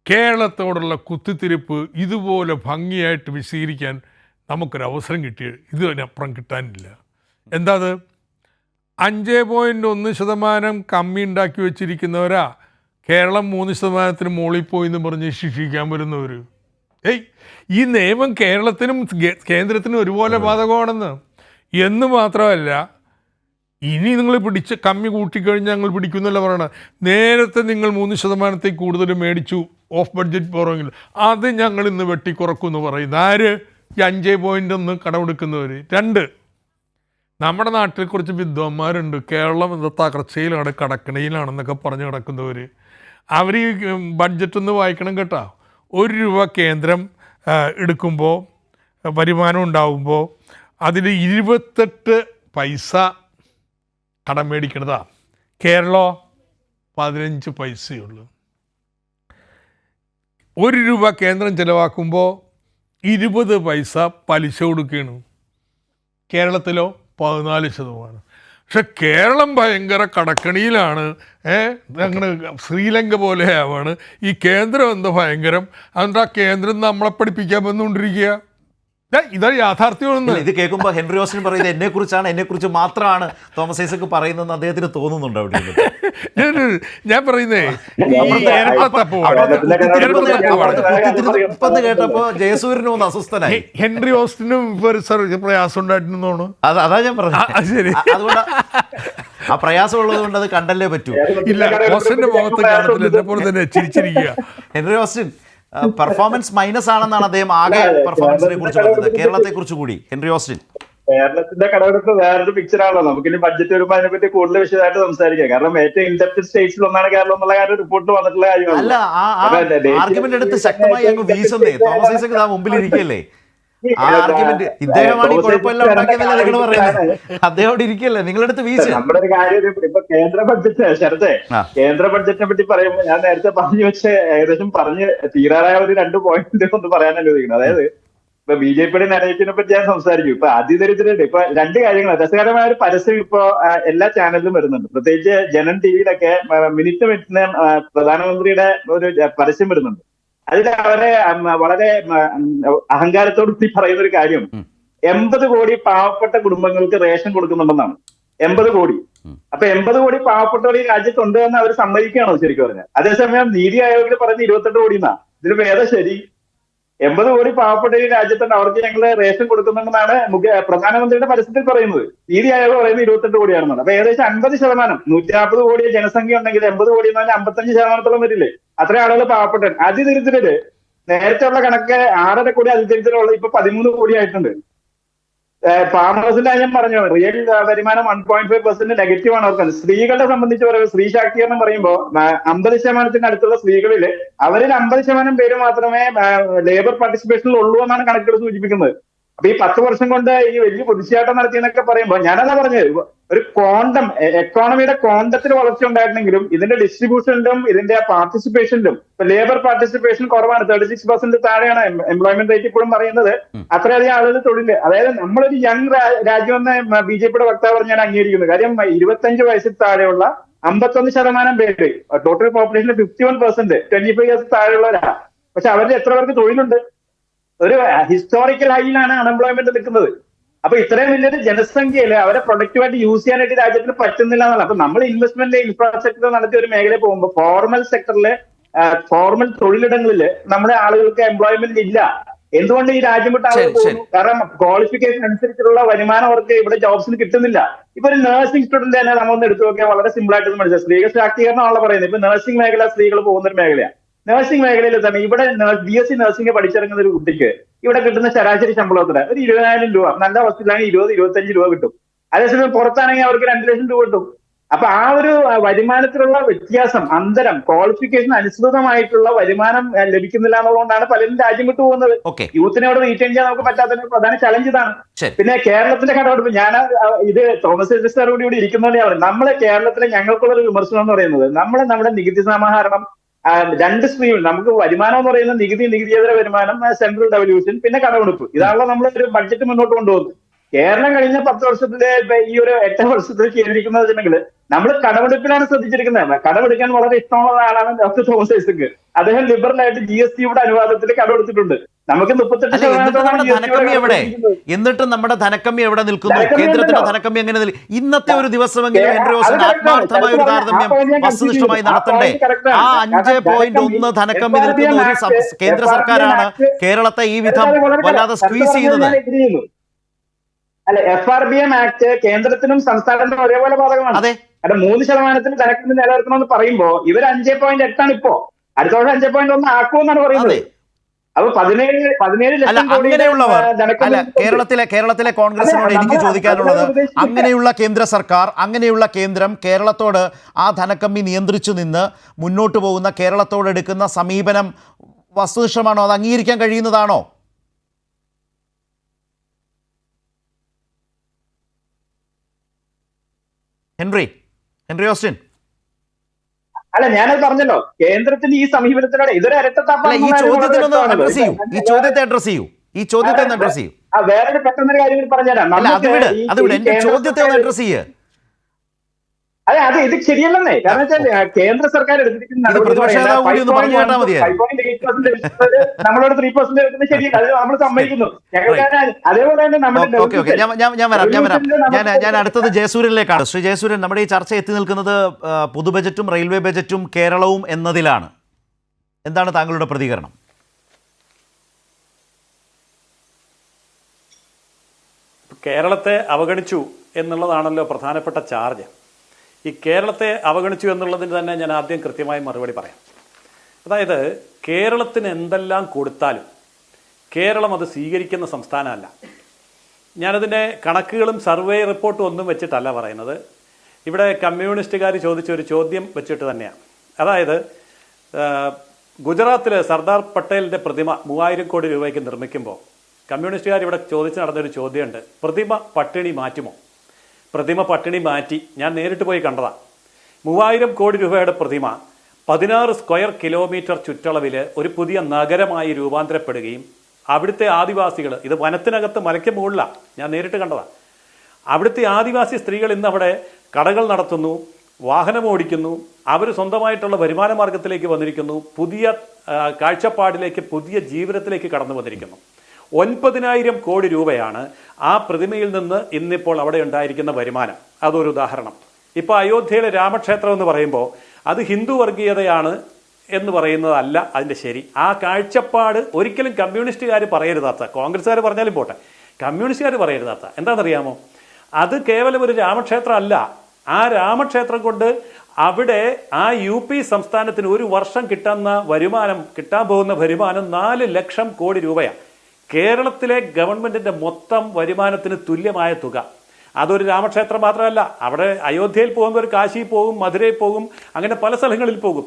കേരളത്തോടുള്ള കുത്തിത്തിരിപ്പ് ഇതുപോലെ ഭംഗിയായിട്ട് വിശദീകരിക്കാൻ നമുക്കൊരവസരം കിട്ടിയ ഇതിനപ്പുറം കിട്ടാനില്ല. എന്താ അത്? 5.1% കമ്മി ഉണ്ടാക്കി വെച്ചിരിക്കുന്നവരാ കേരളം 3% മുകളിൽ പോയി എന്ന് പറഞ്ഞ് ശിക്ഷിക്കാൻ വരുന്നവർ. ഈ നിയമം കേരളത്തിനും കേന്ദ്രത്തിനും ഒരുപോലെ ബാധകമാണെന്ന്. എന്ന് മാത്രമല്ല, ഇനി നിങ്ങൾ കമ്മി കൂട്ടിക്കഴിഞ്ഞാൽ ഞങ്ങൾ പിടിക്കുന്നല്ല പറയണം. നേരത്തെ നിങ്ങൾ 3% കൂടുതൽ മേടിച്ചു ഓഫ് ബഡ്ജറ്റ് ബോറോയിങ്ങിൽ, അത് ഞങ്ങൾ ഇന്ന് വെട്ടിക്കുറക്കുമെന്ന് പറയുന്നത് ആര്? ഈ 5.1 കടമെടുക്കുന്നവർ. 2, നമ്മുടെ നാട്ടിൽ കുറച്ച് വിദ്വാന്മാരുണ്ട്, കേരളം തകർച്ചയിലാണ് കടക്കണയിലാണെന്നൊക്കെ പറഞ്ഞ് കിടക്കുന്നവർ. അവർ ഈ ബഡ്ജറ്റ് ഒന്ന് വായിക്കണം കേട്ടോ. 1 രൂപ കേന്ദ്രം എടുക്കുമ്പോൾ വരുമാനം ഉണ്ടാവുമ്പോൾ അതിൽ 28 പൈസ കടം മേടിക്കണതാ. കേരളം 15 പൈസയുള്ളൂ. 1 രൂപ കേന്ദ്രം ചിലവാക്കുമ്പോൾ 20 പൈസ പലിശ കൊടുക്കുകയാണ്. കേരളത്തിലോ 14%. പക്ഷെ കേരളം ഭയങ്കര കടക്കണിയിലാണ്. അങ്ങനെ ശ്രീലങ്ക പോലെ ആവാണ്. ഈ കേന്ദ്രം എന്താ ഭയങ്കരം, അതുകൊണ്ട് ആ കേന്ദ്രം നമ്മളെ പഠിപ്പിക്കാൻ വന്നുകൊണ്ടിരിക്കുക. ഇതാ യാഥാർത്ഥ്യമൊന്നും. ഇത് കേൾക്കുമ്പോൾ ഹെൻറി ഓസ്റ്റിൻ പറയുന്നത് എന്നെക്കുറിച്ച് മാത്രമാണ് തോമസ് ഐസക് പറയുന്നതെന്ന് അദ്ദേഹത്തിന് തോന്നുന്നുണ്ടോ? അവിടെ ഞാൻ പറയുന്നേ കേട്ടപ്പോ ജയസൂര്യനും ഒന്ന് അസ്വസ്ഥനായി. ഹെൻറി ഓസ്റ്റിനും പ്രയാസം ഉണ്ടായിട്ടുണ്ടെന്ന് തോന്നുന്നു. അതാ ഞാൻ പറഞ്ഞത്. ശരി, അതുകൊണ്ട് ആ പ്രയാസം ഉള്ളത് കൊണ്ട് അത് കണ്ടല്ലേ പറ്റൂ. ഇല്ല, ഓസ്റ്റിന്റെ മുഖത്ത് കാണത്തില്ല, എന്നെ പോലെ തന്നെ ചിരിച്ചിരിക്കുക. ഹെൻറി ഓസ്റ്റിൻ പെർഫോമൻസ് മൈനസ് ആണെന്നാണ് അദ്ദേഹം ആകെ പെർഫോമൻസിനെ കുറിച്ച് പറഞ്ഞത്. കേരളത്തെ കുറിച്ച് കൂടി ഹെൻറി ഓസ്റ്റിൻ. കേരളത്തിന്റെ കടമെടുപ്പ് വേറൊരു പിക്ചറാണല്ലോ. നമുക്കിനി ബഡ്ജറ്റ് വരുമ്പോൾ അതിനെപ്പറ്റി കൂടുതൽ വിശദമായിട്ട് സംസാരിക്കാം. കാരണം ഏറ്റവും ഇൻഡെപ്റ്റ് സ്റ്റേറ്റ്സിൽ ഒന്നാണ് കേരളം എന്നുള്ള കാര്യം റിപ്പോർട്ട് വന്നിട്ടുള്ള കാര്യമാണ്. അല്ല, ആർഗ്യുമെന്റ് എടുത്ത് ശക്തമായി അങ്ങ് വീശുന്നേ. തോമസ് ഐസക് മുമ്പിൽ ഇരിക്കല്ലേ? ആ ആർഗ്യുമെന്റ് ഇദ്ദേഹമാണ് ഈ കുഴപ്പമില്ല ഉണ്ടാക്കിയതല്ലേ നിങ്ങൾ പറയുന്നത്? അദ്ദേഹം ഇരിക്കല്ലേ, നിങ്ങളെടുത്ത് വീശ്. നമ്മുടെ ഒരു കാര്യം ഇപ്പൊ കേന്ദ്ര ബഡ്ജറ്റ് ശരത്തെ, കേന്ദ്ര ബഡ്ജറ്റിനെ പറ്റി പറയുമ്പോൾ ഞാൻ നേരത്തെ പറഞ്ഞു വെച്ച് ഏകദേശം പറഞ്ഞ് തീരാറായ ഒരു 2 പോയിന്റ് ഒന്ന് പറയാൻ അനുവദിക്കണം. അതായത് ഇപ്പൊ BJPയുടെ നെഗറ്റീവിനെ പറ്റി ഞാൻ സംസാരിക്കും. ഇപ്പൊ അതിദരിദ്രരുണ്ട്. ഇപ്പൊ 2 കാര്യങ്ങൾ രസകരമായ ഒരു പരസ്യം ഇപ്പൊ എല്ലാ ചാനലിലും വരുന്നുണ്ട്. പ്രത്യേകിച്ച് ജനൻ TVയിലൊക്കെ മിനിറ്റിന് പ്രധാനമന്ത്രിയുടെ ഒരു പരസ്യം വരുന്നുണ്ട്. അതിൽ അവരെ വളരെ അഹങ്കാരത്തോടുകൂടി പറയുന്ന ഒരു കാര്യം 80 കോടി പാവപ്പെട്ട കുടുംബങ്ങൾക്ക് റേഷൻ കൊടുക്കുന്നുണ്ടെന്നാണ്. 80 കോടി. അപ്പൊ 80 കോടി പാവപ്പെട്ടവർ ഈ രാജ്യത്തുണ്ട് എന്ന് അവർ സമ്മതിക്കുകയാണോ ശരിക്കും പറഞ്ഞാൽ? അതേസമയം നീതി ആയോഗിൽ പറഞ്ഞ് 28 കോടി എന്നാ. ഇതിന് ഭേദം ശരി. 80 കോടി പാവപ്പെട്ട ഈ രാജ്യത്തുണ്ട്, അവർക്ക് ഞങ്ങൾ റേഷൻ കൊടുക്കുന്നുണ്ടെന്നാണ് പ്രധാനമന്ത്രിയുടെ പരസ്യത്തിൽ പറയുന്നത്. നീതി ആയോഗ് പറയുന്നത് 28 കോടിയാണെന്നാണ്. അപ്പൊ ഏകദേശം 50%, 140 കോടി ജനസംഖ്യ ഉണ്ടെങ്കിൽ 80 കോടി എന്ന് പറഞ്ഞാൽ 55% വരില്ലേ? അത്രയും ആളുകൾ പാവപ്പെട്ട. അതിദരിദ്രര് നേരത്തെ ഉള്ള കണക്ക് 6.5 കോടി അതിദരിദ്രമുള്ള ഇപ്പൊ 13 കോടി ആയിട്ടുണ്ട്. ഫാമേഴ്സിന്റെ ഞാൻ പറഞ്ഞു, റിയൽ വരുമാനം 1.5% നെഗറ്റീവാണ് അവർക്ക്. സ്ത്രീകളെ സംബന്ധിച്ച് പറയുമ്പോൾ സ്ത്രീ ശാക്തീകരണം പറയുമ്പോൾ 50% അടുത്തുള്ള സ്ത്രീകളില് അവരിൽ 50% പേര് മാത്രമേ ലേബർ പാർട്ടിസിപ്പേഷനിൽ ഉള്ളൂ എന്നാണ് കണക്കുകൾ സൂചിപ്പിക്കുന്നത്. അപ്പൊ ഈ 10 വർഷം കൊണ്ട് ഈ വലിയ കുതിച്ചാട്ടം നടത്തിയെന്നൊക്കെ പറയുമ്പോൾ ഞാനതാ പറഞ്ഞത്, ഒരു ക്വാണ്ടം എക്കോണമിയുടെ ക്വാണ്ടത്തിൽ വളർച്ച ഉണ്ടായിരുന്നെങ്കിലും ഇതിന്റെ ഡിസ്ട്രിബ്യൂഷനിലും ഇതിന്റെ പാർട്ടിസിപ്പേഷനിലും ഇപ്പൊ ലേബർ പാർട്ടിസിപ്പേഷൻ കുറവാണ്. 36% താഴെയാണ് എംപ്ലോയ്മെന്റ് റേറ്റ് ഇപ്പോഴും പറയുന്നത്. അത്രയധികം ആളുകൾ തൊഴില്, അതായത് നമ്മളൊരു യങ് രാജ്യമെന്ന് BJPയുടെ വക്താവ് ഞാൻ അംഗീകരിക്കുന്നു. കാര്യം 25 വയസ്സിൽ താഴെയുള്ള 51% പേര്, ടോട്ടൽ പോപ്പുലേഷനിൽ 51%, 25 ഇയേഴ്സ് താഴെയുള്ളവരാണ്. പക്ഷെ അവരിൽ എത്ര പേർക്ക് തൊഴിലുണ്ട്? ഒരു ഹിസ്റ്റോറിക്കൽ ഹൈയിലാണ് അൺഎംപ്ലോയ്മെന്റ് നിൽക്കുന്നത്. അപ്പൊ ഇത്രയും വലിയൊരു ജനസംഖ്യയില് അവരെ പ്രൊഡക്റ്റീവായിട്ട് യൂസ് ചെയ്യാനായിട്ട് രാജ്യത്തിന് പറ്റുന്നില്ല എന്നല്ല. അപ്പൊ നമ്മൾ ഇൻവെസ്റ്റ്മെന്റ് ഇൻഫ്രാസ്ട്രക്ചർ നടത്തിയ ഒരു മേഖലയിൽ പോകുമ്പോൾ ഫോർമൽ സെക്ടറിലെ ഫോർമൽ തൊഴിലിടങ്ങളില് നമ്മുടെ ആളുകൾക്ക് എംപ്ലോയ്മെന്റ് ഇല്ല. എന്തുകൊണ്ട് ഈ രാജ്യം വിട്ട് ആളുകൾ പോകുന്നു? കാരണം ക്വാളിഫിക്കേഷൻ അനുസരിച്ചുള്ള വരുമാനം അവർക്ക് ഇവിടെ ജോബ്സിന് കിട്ടുന്നില്ല. ഇപ്പൊ ഒരു നഴ്സിംഗ് സ്റ്റുഡന്റ് തന്നെ നമ്മളൊന്ന് എടുത്തു നോക്കിയാൽ വളരെ സിമ്പിൾ ആയിട്ട് മനസ്സിലായി. സ്ത്രീകൾ ശാക്തീകരണമാണല്ലോ പറയുന്നത്. ഇപ്പൊ നഴ്സിംഗ് മേഖല സ്ത്രീകൾ പോകുന്ന ഒരു മേഖലയാണ്. നഴ്സിംഗ് മേഖലയിൽ തന്നെ ഇവിടെ BSc നഴ്സിംഗ് പഠിച്ചിറങ്ങുന്ന ഒരു കുട്ടിക്ക് ഇവിടെ കിട്ടുന്ന ശരാശരി ശമ്പളത്തിന് ഒരു 20,000 രൂപ, നല്ല അവസ്ഥയിലാണെങ്കിൽ 20-25 രൂപ കിട്ടും. അതേസമയം പുറത്താണെങ്കിൽ അവർക്ക് 2 ലക്ഷം രൂപ കിട്ടും. അപ്പൊ ആ ഒരു വരുമാനത്തിലുള്ള വ്യത്യാസം, അന്തരം, ക്വാളിഫിക്കേഷൻ അനുസൃതമായിട്ടുള്ള വരുമാനം ലഭിക്കുന്നില്ല എന്നുള്ളതുകൊണ്ടാണ് പലരും രാജ്യം വിട്ടു പോകുന്നത്. യൂത്തിനെ അവിടെ റീറ്റെയിൻ ചെയ്യാൻ നമുക്ക് പറ്റാത്തതിന് പ്രധാന ചലഞ്ച് ഇതാണ്. പിന്നെ കേരളത്തിന്റെ കടമെടുപ്പ്, ഞാൻ ഇത് തോമസ് ഐസക് കൂടി ഇരിക്കുന്നതന്നെയാണ്. നമ്മളെ കേരളത്തിലെ ഞങ്ങൾക്കുള്ള ഒരു വിമർശനം എന്ന് പറയുന്നത്, നമ്മുടെ നികുതി സമാഹരണം 2 സ്ട്രീമിൽ നമുക്ക് വരുമാനം എന്ന് പറയുന്നത് നികുതിയേതര വരുമാനം, സെൻട്രൽ ഡെവല്യൂഷൻ, പിന്നെ കടമെടുപ്പ്. ഇതാണല്ലോ നമ്മൾ ഒരു ബഡ്ജറ്റ് മുന്നോട്ട് കൊണ്ടുപോകുന്നത്. കേരളം കഴിഞ്ഞ 10 വർഷത്തിലെ ഈ ഒരു 8 വർഷത്തിൽ ചെയ്തിരിക്കുന്നത് വെച്ചിട്ടുണ്ടെങ്കിൽ നമ്മൾ കടമെടുപ്പിലാണ് ശ്രദ്ധിച്ചിരിക്കുന്നത്. കടമെടുക്കാൻ വളരെ ഇഷ്ടമുള്ള ആളാണ് ഡോക്ടർ തോമസ് ഐസക്. അദ്ദേഹം ലിബറലായിട്ട് GSTയുടെ അനുവാദത്തിൽ കടമെടുത്തിട്ടുണ്ട്. നമുക്ക് 38%. എന്നിട്ടും നമ്മുടെ ധനക്കമ്മി എവിടെ നിൽക്കുന്നു? കേന്ദ്രത്തിന്റെ ധനക്കമ്മി എങ്ങനെ ഇന്നത്തെ ഒരു ദിവസമെങ്കിലും ആത്മാർത്ഥമായ ഒരു താരതമ്യം വസ്തുനിഷ്ഠമായി നടത്തണ്ടേ? ആ 5.1 ധനക്കമ്മി നിൽക്കുന്ന ഒരു കേന്ദ്ര സർക്കാരാണ് കേരളത്തെ ഈ വിധം വല്ലാതെ സ്ക്വീസ് ചെയ്യുന്നത്. അല്ല, FRBM ആക്ട് കേന്ദ്രത്തിനും സംസ്ഥാനത്തിനും ഒരേപോലെ ബാധകമാണ്. അതെ, കാരണം 3% ധനക്കമ്മി നിലനിർത്തണമെന്ന് പറയുമ്പോൾ ഇവർ 5.8 ഇപ്പോ. അടുത്ത വർഷം 5.1 ആക്കുമെന്നാണ് പറയുന്നത്. അപ്പൊ 17 ലക്ഷം കോടി കേരളത്തിലെ കോൺഗ്രസിനോട് എനിക്ക് ചോദിക്കാനുള്ളത്, അങ്ങനെയുള്ള കേന്ദ്ര സർക്കാർ, അങ്ങനെയുള്ള കേന്ദ്രം കേരളത്തോട് ആ ധനക്കമ്മി നിയന്ത്രിച്ചു നിന്ന് മുന്നോട്ട് പോകുന്ന കേരളത്തോട് എടുക്കുന്ന സമീപനം വസ്തുനിഷ്ഠമാണോ? അത് അംഗീകരിക്കാൻ കഴിയുന്നതാണോ? Henry Austin. അല്ല, ഞാനത് പറഞ്ഞല്ലോ, കേന്ദ്രത്തിന്റെ ഈ സമീപനത്തിലൂടെ ഇതൊരു ഇരട്ടത്താപ്പാണ്. ഈ ചോദ്യത്തെ അഡ്രസ് ചെയ്യൂ. വേറൊരു പെട്ടെന്നൊരു കാര്യം പറഞ്ഞുതരാം. എന്റെ ചോദ്യത്തെ ഒന്ന് അഡ്രസ് ചെയ്യ്. അത് ഇത് ശരിയല്ലെന്നേ. കാരണം വെച്ചാൽ കേന്ദ്ര സർക്കാർ എടുത്തിരിക്കുന്ന നമ്മളോട് 3% എടുക്കുന്നത് ശരിയല്ല. അത് നമ്മൾ സമ്മതിക്കുന്നു. അതേപോലെ തന്നെ ഞാൻ അടുത്തത് ജയസൂര്യനിലേക്കാണ്. ശ്രീ ജയസൂര്യൻ, നമ്മുടെ ഈ ചർച്ച എത്തി നിൽക്കുന്നത് പൊതു ബജറ്റും റെയിൽവേ ബജറ്റും കേരളവും എന്നതിലാണ്. എന്താണ് താങ്കളുടെ പ്രതികരണം? കേരളത്തെ അവഗണിച്ചു എന്നുള്ളതാണല്ലോ പ്രധാനപ്പെട്ട ചാർജ്. ഈ കേരളത്തെ അവഗണിച്ചു എന്നുള്ളതിന് തന്നെ ഞാൻ ആദ്യം കൃത്യമായി മറുപടി പറയാം. അതായത് കേരളത്തിന് എന്തെല്ലാം കൊടുത്താലും കേരളം അത് സ്വീകരിക്കുന്ന സംസ്ഥാനമല്ല. ഞാനതിൻ്റെ കണക്കുകളും സർവേ റിപ്പോർട്ടും ഒന്നും വെച്ചിട്ടല്ല പറയുന്നത്. ഇവിടെ കമ്മ്യൂണിസ്റ്റുകാർ ചോദിച്ച ഒരു ചോദ്യം വെച്ചിട്ട് തന്നെയാണ്. അതായത് ഗുജറാത്തിൽ സർദാർ പട്ടേലിൻ്റെ പ്രതിമ 3000 കോടി രൂപയ്ക്ക് നിർമ്മിക്കുമ്പോൾ കമ്മ്യൂണിസ്റ്റുകാർ ഇവിടെ ചോദിച്ച് നടന്നൊരു ചോദ്യമുണ്ട്, പ്രതിമ പട്ടിണി മാറ്റുമോ? പ്രതിമ പട്ടിണി മാറ്റി. ഞാൻ നേരിട്ട് പോയി കണ്ടതാണ്. 3000 കോടി രൂപയുടെ പ്രതിമ 16 സ്ക്വയർ കിലോമീറ്റർ ചുറ്റളവിൽ ഒരു പുതിയ നഗരമായി രൂപാന്തരപ്പെടുകയും അവിടുത്തെ ആദിവാസികൾ, ഇത് വനത്തിനകത്ത് മലയ്ക്ക് മുകളിലാണ്, ഞാൻ നേരിട്ട് കണ്ടതാണ്, അവിടുത്തെ ആദിവാസി സ്ത്രീകൾ ഇന്ന് അവിടെ കടകൾ നടത്തുന്നു, വാഹനം ഓടിക്കുന്നു, അവർ സ്വന്തമായിട്ടുള്ള വരുമാന മാർഗത്തിലേക്ക് വന്നിരിക്കുന്നു, പുതിയ കാഴ്ചപ്പാടിലേക്ക്, പുതിയ ജീവിതത്തിലേക്ക് കടന്നു വന്നിരിക്കുന്നു. 9,000 കോടി രൂപയാണ് ആ പ്രതിമയിൽ നിന്ന് ഇന്നിപ്പോൾ അവിടെ ഉണ്ടായിരിക്കുന്ന വരുമാനം. അതൊരു ഉദാഹരണം. ഇപ്പോൾ അയോധ്യയിലെ രാമക്ഷേത്രം എന്ന് പറയുമ്പോൾ അത് ഹിന്ദു വർഗീയതയാണ് എന്ന് പറയുന്നതല്ല അതിൻ്റെ ശരി. ആ കാഴ്ചപ്പാട് ഒരിക്കലും കമ്മ്യൂണിസ്റ്റുകാർ പറയരുതാത്ത, കോൺഗ്രസ്സുകാർ പറഞ്ഞാലും പോട്ടെ, കമ്മ്യൂണിസ്റ്റുകാർ പറയരുതാത്ത എന്താണെന്നറിയാമോ? അത് കേവലം ഒരു രാമക്ഷേത്രം അല്ല. ആ രാമക്ഷേത്രം കൊണ്ട് അവിടെ ആ UP സംസ്ഥാനത്തിന് ഒരു വർഷം കിട്ടാൻ പോകുന്ന വരുമാനം 4 ലക്ഷം കോടി രൂപയാണ്. കേരളത്തിലെ ഗവൺമെന്റിന്റെ മൊത്തം വരുമാനത്തിന് തുല്യമായ തുക. അതൊരു രാമക്ഷേത്രം മാത്രമല്ല, അവിടെ അയോധ്യയിൽ പോകുന്നവർ കാശിയിൽ പോകും, മധുരയിൽ പോകും, അങ്ങനെ പല സ്ഥലങ്ങളിൽ പോകും.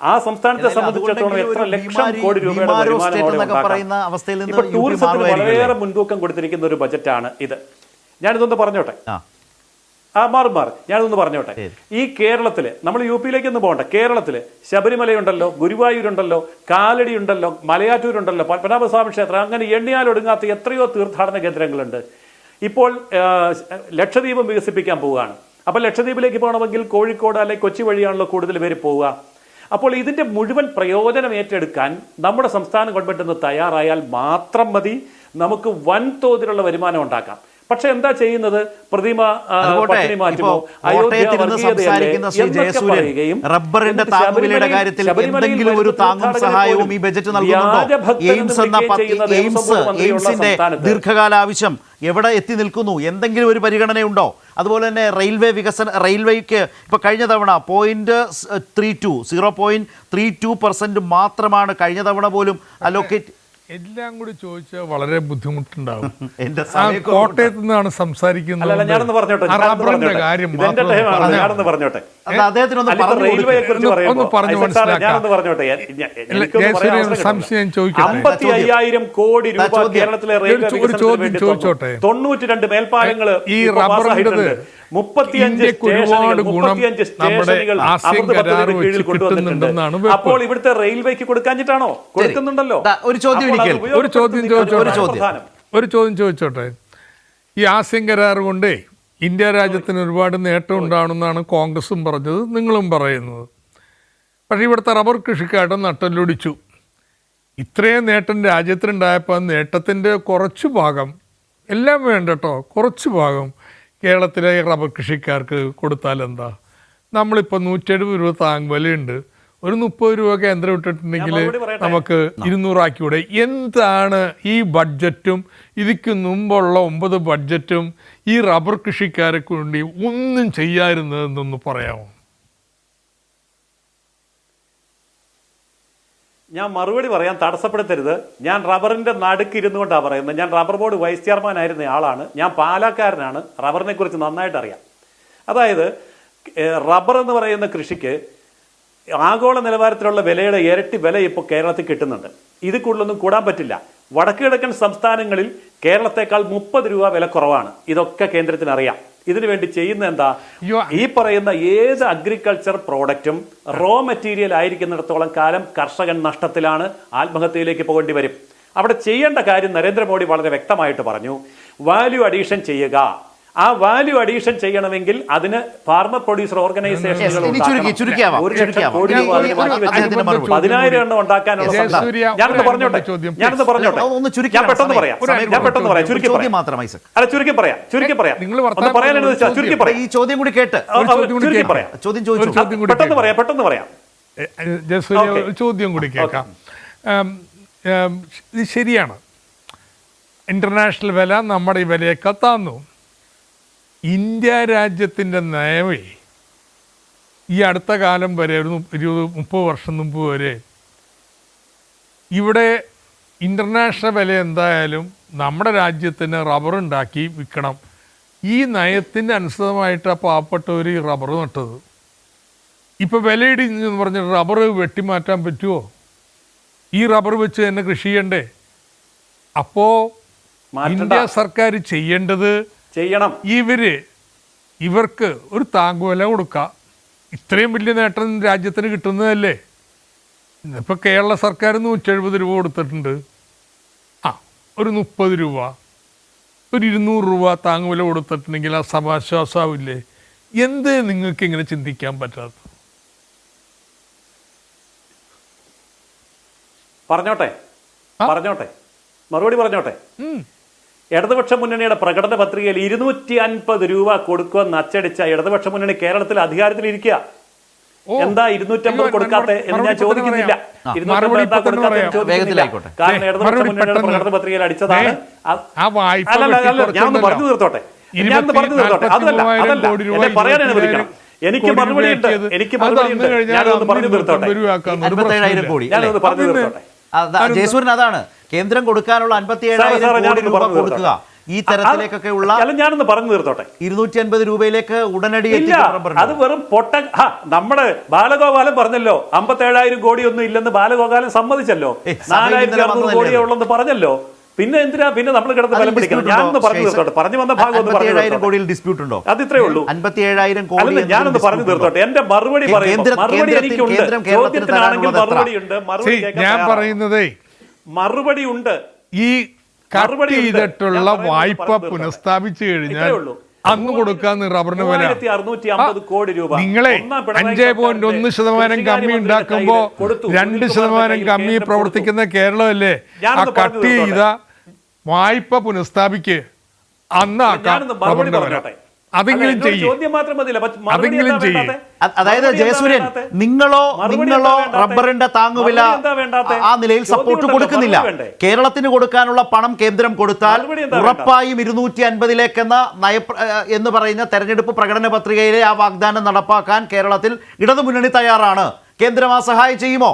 ആ സംസ്ഥാനത്തെ സംബന്ധിച്ചിടത്തോളം എത്ര ലക്ഷം കോടി രൂപയുടെ വരുമാനം. ഇപ്പൊ ടൂറിസത്തിന് വളരെയേറെ മുൻതൂക്കം കൊടുത്തിരിക്കുന്ന ഒരു ബജറ്റാണ് ഇത്. ഞാനിതൊന്ന് പറഞ്ഞോട്ടെ. മാറും ഞാനിതൊന്ന് പറഞ്ഞോട്ടെ. ഈ കേരളത്തില് നമ്മൾ UPയിലേക്ക് ഒന്ന് പോകണ്ട. കേരളത്തില് ശബരിമലയുണ്ടല്ലോ, ഗുരുവായൂരുണ്ടല്ലോ, കാലടി ഉണ്ടല്ലോ, മലയാറ്റൂരുണ്ടല്ലോ, പത്മനാഭസ്വാമി ക്ഷേത്രം, അങ്ങനെ എണ്ണിയാലൊടുങ്ങാത്ത എത്രയോ തീർത്ഥാടന കേന്ദ്രങ്ങളുണ്ട്. ഇപ്പോൾ ലക്ഷദ്വീപം വികസിപ്പിക്കാൻ പോവുകയാണ്. അപ്പൊ ലക്ഷദ്വീപിലേക്ക് പോകണമെങ്കിൽ കോഴിക്കോട് അല്ലെങ്കിൽ കൊച്ചി വഴിയാണല്ലോ കൂടുതൽ പേര് പോവുക. അപ്പോൾ ഇതിന്റെ മുഴുവൻ പ്രയോജനം ഏറ്റെടുക്കാൻ നമ്മുടെ സംസ്ഥാന ഗവൺമെന്റ് ഒന്ന് തയ്യാറായാൽ മാത്രം മതി നമുക്ക് വൻതോതിലുള്ള വരുമാനം ഉണ്ടാക്കാം. പക്ഷെ എന്താ ചെയ്യുന്നത്? പ്രതിമ പട്ടിണി മാറ്റുമോ, റബ്ബറിന്റെ താങ്ങുവിലയുടെ കാര്യത്തിൽ എന്തെങ്കിലും ഒരു താങ്ങും സഹായവും ഈ ബജറ്റ് നൽകുന്നുണ്ടോ? എയിംസിന്റെ ദീർഘകാല ആവശ്യം എവിടെ എത്തി നിൽക്കുന്നു? എന്തെങ്കിലും ഒരു പരിഗണനയുണ്ടോ? അതുപോലെ തന്നെ റെയിൽവേക്ക് ഇപ്പൊ കഴിഞ്ഞ തവണ 0.32% മാത്രമാണ് കഴിഞ്ഞ തവണ പോലും അലോക്കേറ്റ്. എല്ലാം കൂടി ചോദിച്ചാൽ വളരെ ബുദ്ധിമുട്ടുണ്ടാവും. കോട്ടയത്ത് നിന്നാണ് സംസാരിക്കുന്നത്. കാര്യം സംശയം ചോദിക്കട്ടെ. 55,000 കോടി രൂപ കേരളത്തിലെ ഒരു ചോദ്യം ചോദിച്ചോട്ടെ. 92 മേൽപ്പാലങ്ങള് ഈ റബ്ബറിന്റെ ഒരുപാട് ഗുണം നമ്മുടെ ആസിയാൻ കരാർ വെച്ച് കിട്ടുന്നുണ്ടെന്നാണ്. അപ്പോൾ ഇവിടുത്തെ റെയിൽവേക്ക് കൊടുക്കാഞ്ഞിട്ടാണോ? കൊടുക്കുന്നുണ്ടല്ലോ. ഒരു ചോദ്യം ചോദിച്ചോട്ടെ. ഈ ആസിയാൻ കരാർ കൊണ്ടേ ഇന്ത്യ രാജ്യത്തിന് ഒരുപാട് നേട്ടം ഉണ്ടാവണമെന്നാണ് കോൺഗ്രസും പറഞ്ഞത്, നിങ്ങളും പറയുന്നത്. പക്ഷേ ഇവിടുത്തെ റബ്ബർ കൃഷിക്കാരുടെ നട്ടലൊടിച്ചു. ഇത്രയും നേട്ടം രാജ്യത്തിനുണ്ടായപ്പോൾ നേട്ടത്തിൻ്റെ കുറച്ച് ഭാഗം, എല്ലാം വേണ്ട കേട്ടോ, കുറച്ച് ഭാഗം കേരളത്തിലെ റബ്ബർ കൃഷിക്കാർക്ക് കൊടുത്താൽ എന്താ? നമ്മളിപ്പോൾ 170 രൂപ താങ്ങുവിലയുണ്ട്. ഒരു 30 രൂപ കേന്ദ്രം ഇട്ടിട്ടുണ്ടെങ്കിൽ നമുക്ക് 200 ആക്കിയൂടെ? എന്താണ് ഈ ബഡ്ജറ്റും ഇതിക്ക് മുമ്പുള്ള 9 ബഡ്ജറ്റും ഈ റബ്ബർ കൃഷിക്കാർക്ക് വേണ്ടി ഒന്നും ചെയ്യാതിരുന്നതെന്നൊന്ന് പറയാമോ? ഞാൻ മറുപടി പറയാൻ തടസ്സപ്പെടുത്തരുത്. ഞാൻ റബ്ബറിന്റെ നടുക്ക് ഇരുന്നു കൊണ്ടാണ് പറയുന്നത്. ഞാൻ റബ്ബർ ബോർഡ് വൈസ് ചെയർമാൻ ആയിരുന്ന ആളാണ്. ഞാൻ പാലക്കാരനാണ്. റബ്ബറിനെ കുറിച്ച് നന്നായിട്ട് അറിയാം. അതായത് റബ്ബർ എന്ന് പറയുന്ന കൃഷിക്ക് ആഗോള നിലവാരത്തിലുള്ള വിലയുടെ ഇരട്ടി വില ഇപ്പോൾ കേരളത്തിൽ കിട്ടുന്നുണ്ട്. ഇത് കൂടുതലൊന്നും കൂടാൻ പറ്റില്ല. വടക്ക് കിഴക്കൻ സംസ്ഥാനങ്ങളിൽ കേരളത്തെക്കാൾ 30 രൂപ വില കുറവാണ്. ഇതൊക്കെ കേന്ദ്രത്തിന് അറിയാം. ഇതിനു വേണ്ടി ചെയ്യുന്ന എന്താ? ഈ പറയുന്ന ഏത് അഗ്രികൾച്ചർ പ്രോഡക്റ്റും റോ മെറ്റീരിയൽ ആയിരിക്കുന്നിടത്തോളം കാലം കർഷകൻ നഷ്ടത്തിലാണ്, ആത്മഹത്യയിലേക്ക് പോകേണ്ടി വരും. അവിടെ ചെയ്യേണ്ട കാര്യം നരേന്ദ്രമോദി വളരെ വ്യക്തമായിട്ട് പറഞ്ഞു. വാല്യൂ അഡീഷൻ ചെയ്യുക. ആ വാല്യൂ അഡീഷൻ ചെയ്യണമെങ്കിൽ അതിന് ഫാർമർ പ്രൊഡ്യൂസർ ഓർഗനൈസേഷനുകൾ 10,000 എണ്ണം ഉണ്ടാക്കാനുള്ള ഞാനൊന്ന് പറഞ്ഞോട്ടെ. ഞാൻ പെട്ടെന്ന് പറയാം. ചുരുക്കി പറയാം. പെട്ടെന്ന് പറയാം. ചോദ്യം കൂടി കേൾക്കാം. ഇത് ശരിയാണ്, ഇന്റർനാഷണൽ വില നമ്മുടെ ഈ വിലയൊക്കെ താന്നു. ഇന്ത്യ രാജ്യത്തിൻ്റെ നയമേ ഈ അടുത്ത കാലം വരെ ഒരു 20-30 വർഷം മുമ്പ് വരെ ഇവിടെ ഇൻ്റർനാഷണൽ വില എന്തായാലും നമ്മുടെ രാജ്യത്തിന് റബ്ബർ ഉണ്ടാക്കി വിൽക്കണം. ഈ നയത്തിൻ്റെ അനുസൃതമായിട്ടാണ് പാവപ്പെട്ടവർ ഈ റബ്ബർ നട്ടത്. ഇപ്പോൾ വിലയിടിഞ്ഞെന്ന് പറഞ്ഞിട്ട് റബ്ബർ വെട്ടിമാറ്റാൻ പറ്റുമോ? ഈ റബ്ബർ വെച്ച് തന്നെ കൃഷി ചെയ്യണ്ടേ? അപ്പോൾ ഇന്ത്യ സർക്കാർ ചെയ്യേണ്ടത് ചെയ്യണം. ഇവർക്ക് ഒരു താങ്ങുവില കൊടുക്കുക. ഇത്രയും വലിയ നേട്ടം രാജ്യത്തിന് കിട്ടുന്നതല്ലേ? ഇപ്പോൾ കേരള സർക്കാർ 170 രൂപ കൊടുത്തിട്ടുണ്ട്. ഒരു 30 രൂപ, ഒരു 200 രൂപ താങ്ങുവില കൊടുത്തിട്ടുണ്ടെങ്കിൽ ആ സമാശ്വാസമാവില്ലേ? എന്ത് നിങ്ങൾക്ക് ഇങ്ങനെ ചിന്തിക്കാൻ പറ്റാത്ത? പറഞ്ഞോട്ടെ മറുപടി പറഞ്ഞോട്ടെ. ഇടതുപക്ഷ മുന്നണിയുടെ പ്രകടന പത്രികയിൽ 250 രൂപ കൊടുക്കുമെന്ന് അച്ചടിച്ച ഇടതുപക്ഷ മുന്നണി കേരളത്തിൽ അധികാരത്തിലിരിക്കുക. എന്താ 250 കൊടുക്കാത്ത എന്ന് ഞാൻ ചോദിക്കുന്നില്ല. 250 എന്താ കൊടുക്കാത്ത എന്ന് ചോദിക്കുന്നില്ല. കാരണം ഇടതുപക്ഷ മുന്നണിയുടെ പ്രകടന പത്രികയിൽ അടിച്ചതാണ്. ഞാനൊന്ന് പറഞ്ഞു തീർത്തോട്ടെ. അതല്ല എന്നെ പറയാൻ അനുവദിക്കണം. എനിക്ക് മറുപടി ഉണ്ട്. ഞാനൊന്ന് പറഞ്ഞു തീർത്തോട്ടെ. 57,000 കോടി ഞാനൊന്ന് പറഞ്ഞു തീർത്തോട്ടെ. ജയസൂര്യൻ, അതാണ് കേന്ദ്രം കൊടുക്കാനുള്ള 57,000 കോടി രൂപ കൊടുക്കുക. ഈ തരത്തിലേക്കൊക്കെ ഉള്ള ഞാനൊന്ന് പറഞ്ഞു തീർത്തോട്ടെ. 250 രൂപയിലേക്ക് ഉടനടി ഇല്ല, അത് വെറും പൊട്ട. നമ്മുടെ ബാലഗോപാലൻ പറഞ്ഞല്ലോ 57,000 കോടി ഒന്നും ഇല്ലെന്ന്. ബാലഗോപാലൻ സമ്മതിച്ചല്ലോ. 4,600 കോടിയേ ഉള്ളെന്ന് പറഞ്ഞല്ലോ. പിന്നെ എന്തിനാ പിന്നെ നമ്മൾ കിടന്ന് ബലം പിടിക്കണം? ഞാനൊന്ന് പറഞ്ഞു തീർത്തോട്ടെ. പറഞ്ഞു വന്ന ഭാഗം ഒന്ന് പറഞ്ഞു. 57,000 കോടിയിൽ ഡിസ്പ്യൂട്ട് ഉണ്ടോ? അത് ഇത്രേ ഉള്ളൂ. 57,000 കോടി ഞാനൊന്ന് പറഞ്ഞു തീർത്തോട്ടെ. എന്റെ മറുപടി മറുപടി എനിക്കുണ്ട്. ചോദ്യത്തിനാണെങ്കിൽ മറുപടി ഉണ്ട്. മറുപടി ഞാൻ പറയുന്നതേ മറുപടി ഉണ്ട്. ഈ കട്ട് ചെയ്തിട്ടുള്ള വായ്പ പുനഃസ്ഥാപിച്ചു കഴിഞ്ഞാൽ അന്ന് കൊടുക്കാന്ന് റബ്ബറിന് വില 650 കോടി രൂപ. നിങ്ങളെ 5.1% കമ്മി ഉണ്ടാക്കുമ്പോ 2% കമ്മി പ്രവർത്തിക്കുന്ന കേരളമല്ലേ? ആ കട്ട് ചെയ്ത വായ്പ പുനഃസ്ഥാപിക്ക് അന്ന് ആക്കാം റബ്ബറിന്റെ വില. അതെങ്കിലും ചെയ്യും. അതെങ്കിലും ചെയ്യും. അതായത് ജയസൂര്യൻ, നിങ്ങളോ റബ്ബറിന്റെ താങ്ങുവില ആ നിലയിൽ സപ്പോർട്ട് കൊടുക്കുന്നില്ല. കേരളത്തിന് കൊടുക്കാനുള്ള പണം കേന്ദ്രം കൊടുത്താൽ ഉറപ്പായും 250 എന്ന് പറയുന്ന തെരഞ്ഞെടുപ്പ് പ്രകടന പത്രികയിലെ ആ വാഗ്ദാനം നടപ്പാക്കാൻ കേരളത്തിൽ ഇടതുമുന്നണി തയ്യാറാണ്. കേന്ദ്രം ആ സഹായം ചെയ്യുമോ?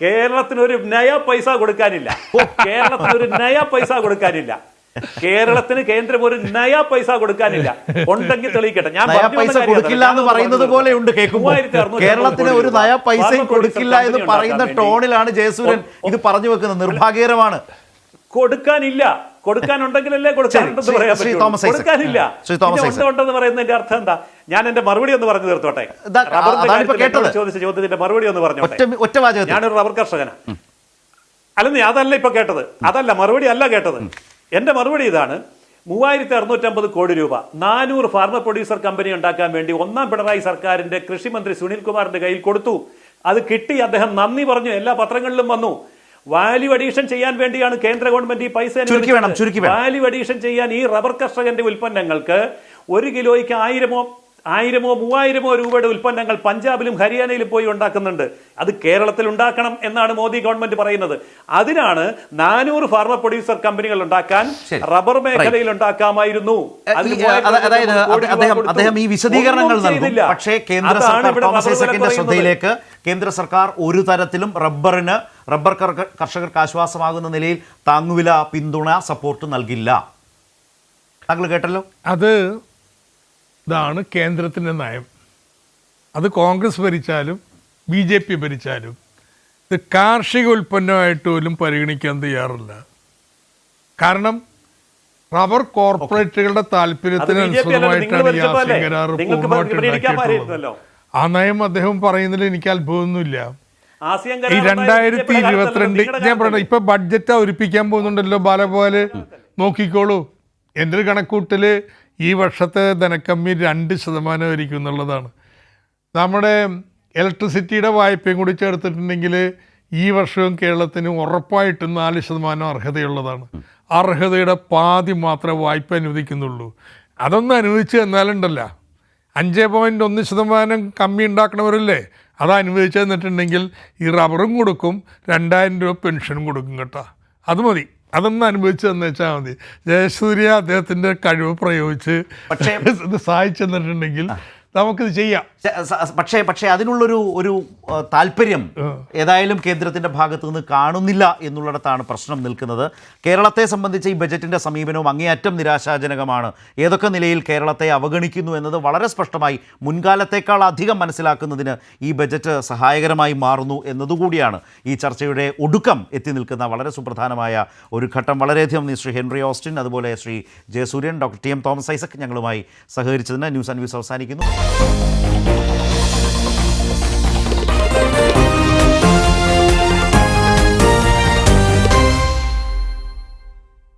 കേരളത്തിന് ഒരു നയ പൈസ കൊടുക്കാനില്ല. കേരളത്തിന് ഒരു നയ പൈസ കൊടുക്കാനില്ല. കേരളത്തിന് കേന്ദ്രം ഒരു നയ പൈസ കൊടുക്കാനില്ല. ഉണ്ടെങ്കിൽ തെളിയിക്കട്ടെ. ഞാൻ പൈസ കൊടുക്കില്ല എന്ന് പറയുന്നത് പോലെയുണ്ട് കേൾക്കുമ്പോൾ. കേരളത്തിന് ഒരു നയ പൈസയും കൊടുക്കില്ല എന്ന് പറയുന്ന ടോണിലാണ് ജയസൂര്യൻ ഇത് പറഞ്ഞു വെക്കുന്നത്. നിർഭാഗ്യകരമാണ്. കൊടുക്കാനില്ല. കൊടുക്കാനുണ്ടെങ്കിലല്ലേ കൊടുക്കാനുണ്ടെന്ന് പറയാൻ പറ്റും. കൊടുക്കാനില്ല. ഉണ്ടെന്ന് പറയുന്നതിന്റെ അർത്ഥം എന്താ? ഞാൻ എന്റെ മറുപടി ഒന്ന് പറഞ്ഞു തീർത്തോട്ടെ. ചോദിച്ച ചോദ്യത്തിന്റെ മറുപടി ഒന്ന് പറഞ്ഞു. ഞാനൊരു റബ്ബർ കർഷകനാണ്. അല്ലെന്നേ, അതല്ല ഇപ്പൊ കേട്ടത്. അതല്ല, മറുപടി അല്ല കേട്ടത്. എന്റെ മറുപടി ഇതാണ്. 3,650 കോടി രൂപ 400 ഫാർമർ പ്രൊഡ്യൂസർ കമ്പനി ഉണ്ടാക്കാൻ വേണ്ടി ഒന്നാം പിണറായി സർക്കാരിന്റെ കൃഷിമന്ത്രി സുനിൽ കുമാറിന്റെ കയ്യിൽ കൊടുത്തു. അത് കിട്ടി. അദ്ദേഹം നന്ദി പറഞ്ഞു. എല്ലാ പത്രങ്ങളിലും വന്നു. വാല്യൂ അഡീഷൻ ചെയ്യാൻ വേണ്ടിയാണ് കേന്ദ്ര ഗവൺമെന്റ് ഈ പൈസ. വാല്യൂ അഡീഷൻ ചെയ്യാൻ ഈ റബ്ബർ കർഷകന്റെ ഉൽപ്പന്നങ്ങൾക്ക് 1 കിലോയ്ക്ക് 1,000-ഓ 3,000-ഓ രൂപയുടെ ഉൽപ്പന്നങ്ങൾ പഞ്ചാബിലും ഹരിയാനയിലും പോയി ഉണ്ടാക്കുന്നുണ്ട്. അത് കേരളത്തിൽ ഉണ്ടാക്കണം എന്നാണ് മോദി ഗവൺമെന്റ് പറയുന്നത്. അതിനാണ് 400 ഫാർമർ പ്രൊഡ്യൂസർ കമ്പനികൾ ഉണ്ടാക്കാൻ റബ്ബർ മേഖലയിൽ ഉണ്ടാക്കാമായിരുന്നു. അദ്ദേഹം ഈ വിശദീകരണങ്ങൾ നൽകും. പക്ഷേ കേന്ദ്ര ശ്രദ്ധയിലേക്ക് കേന്ദ്ര സർക്കാർ ഒരു തരത്തിലും റബ്ബർ കർഷകർക്ക് ആശ്വാസമാകുന്ന നിലയിൽ താങ്ങുവില, പിന്തുണ, സപ്പോർട്ട് നൽകില്ല. താങ്കൾ കേട്ടല്ലോ. ഇതാണ് കേന്ദ്രത്തിൻ്റെ നയം. അത് കോൺഗ്രസ് ഭരിച്ചാലും BJP ഭരിച്ചാലും ഇത് കാർഷിക ഉൽപ്പന്നമായിട്ട് പോലും പരിഗണിക്കാൻ തയ്യാറില്ല. കാരണം റബ്ബർ കോർപ്പറേറ്റുകളുടെ താല്പര്യത്തിന് അനുസൃതമായിട്ടാണ് ഈ ആസിയൻ കരാർ പൂർണ്ണമായിട്ടുണ്ടാക്കിയിട്ടുള്ളത്. ആ നയം അദ്ദേഹം പറയുന്നതിൽ എനിക്ക് അത്ഭുതമൊന്നുമില്ല. ഈ 2022 ഞാൻ പറയണ ഇപ്പൊ ബഡ്ജറ്റ് അവതരിപ്പിക്കാൻ പോകുന്നുണ്ടല്ലോ ബാലഗോപാല്, നോക്കിക്കോളൂ. എൻ്റെ ഒരു കണക്കൂട്ടല് ഈ വർഷത്തെ ധനക്കമ്മി 2% ആയിരിക്കും എന്നുള്ളതാണ്. നമ്മുടെ ഇലക്ട്രിസിറ്റിയുടെ വായ്പയും കൂടി ചേർത്തിട്ടുണ്ടെങ്കിൽ ഈ വർഷവും കേരളത്തിന് ഉറപ്പായിട്ടും 4% അർഹതയുള്ളതാണ്. അർഹതയുടെ പാതി മാത്രമേ വായ്പ അനുവദിക്കുന്നുള്ളൂ. അതൊന്നും അനുവദിച്ച് തന്നാലുണ്ടല്ല 5.1% കമ്മി ഉണ്ടാക്കണവരല്ലേ, അത് അനുവദിച്ച് തന്നിട്ടുണ്ടെങ്കിൽ ഈ റബ്ബറും കൊടുക്കും, 2,000 രൂപ പെൻഷനും കൊടുക്കും കേട്ടോ. അത് മതി. അതൊന്നും അനുഭവിച്ചു തന്നേച്ചാൽ മതി. ജയസൂര്യ അദ്ദേഹത്തിൻ്റെ കഴിവ് പ്രയോഗിച്ച് ഇത് സഹായിച്ചു തന്നിട്ടുണ്ടെങ്കിൽ നമുക്കിത് ചെയ്യാം. പക്ഷേ അതിനുള്ളൊരു താല്പര്യം ഏതായാലും കേന്ദ്രത്തിൻ്റെ ഭാഗത്തു നിന്ന് കാണുന്നില്ല എന്നുള്ളിടത്താണ് പ്രശ്നം നിൽക്കുന്നത്. കേരളത്തെ സംബന്ധിച്ച് ഈ ബജറ്റിൻ്റെ സമീപനവും അങ്ങേയറ്റം നിരാശാജനകമാണ്. ഏതൊക്കെ നിലയിൽ കേരളത്തെ അവഗണിക്കുന്നു എന്നത് വളരെ സ്പഷ്ടമായി മുൻകാലത്തേക്കാൾ അധികം മനസ്സിലാക്കുന്നതിന് ഈ ബജറ്റ് സഹായകരമായി മാറുന്നു എന്നതുകൂടിയാണ് ഈ ചർച്ചയുടെ ഒടുക്കം എത്തി നിൽക്കുന്ന വളരെ സുപ്രധാനമായ ഒരു ഘട്ടം. വളരെയധികം ശ്രീ ഹെൻറി ഓസ്റ്റിൻ, അതുപോലെ Shri Jayasuryan, doctor TM Thomas Isaac ഞങ്ങളുമായി സഹകരിച്ചതിന് ന്യൂസ് ആൻഡ് വ്യൂസ് അവസാനിക്കുന്നു.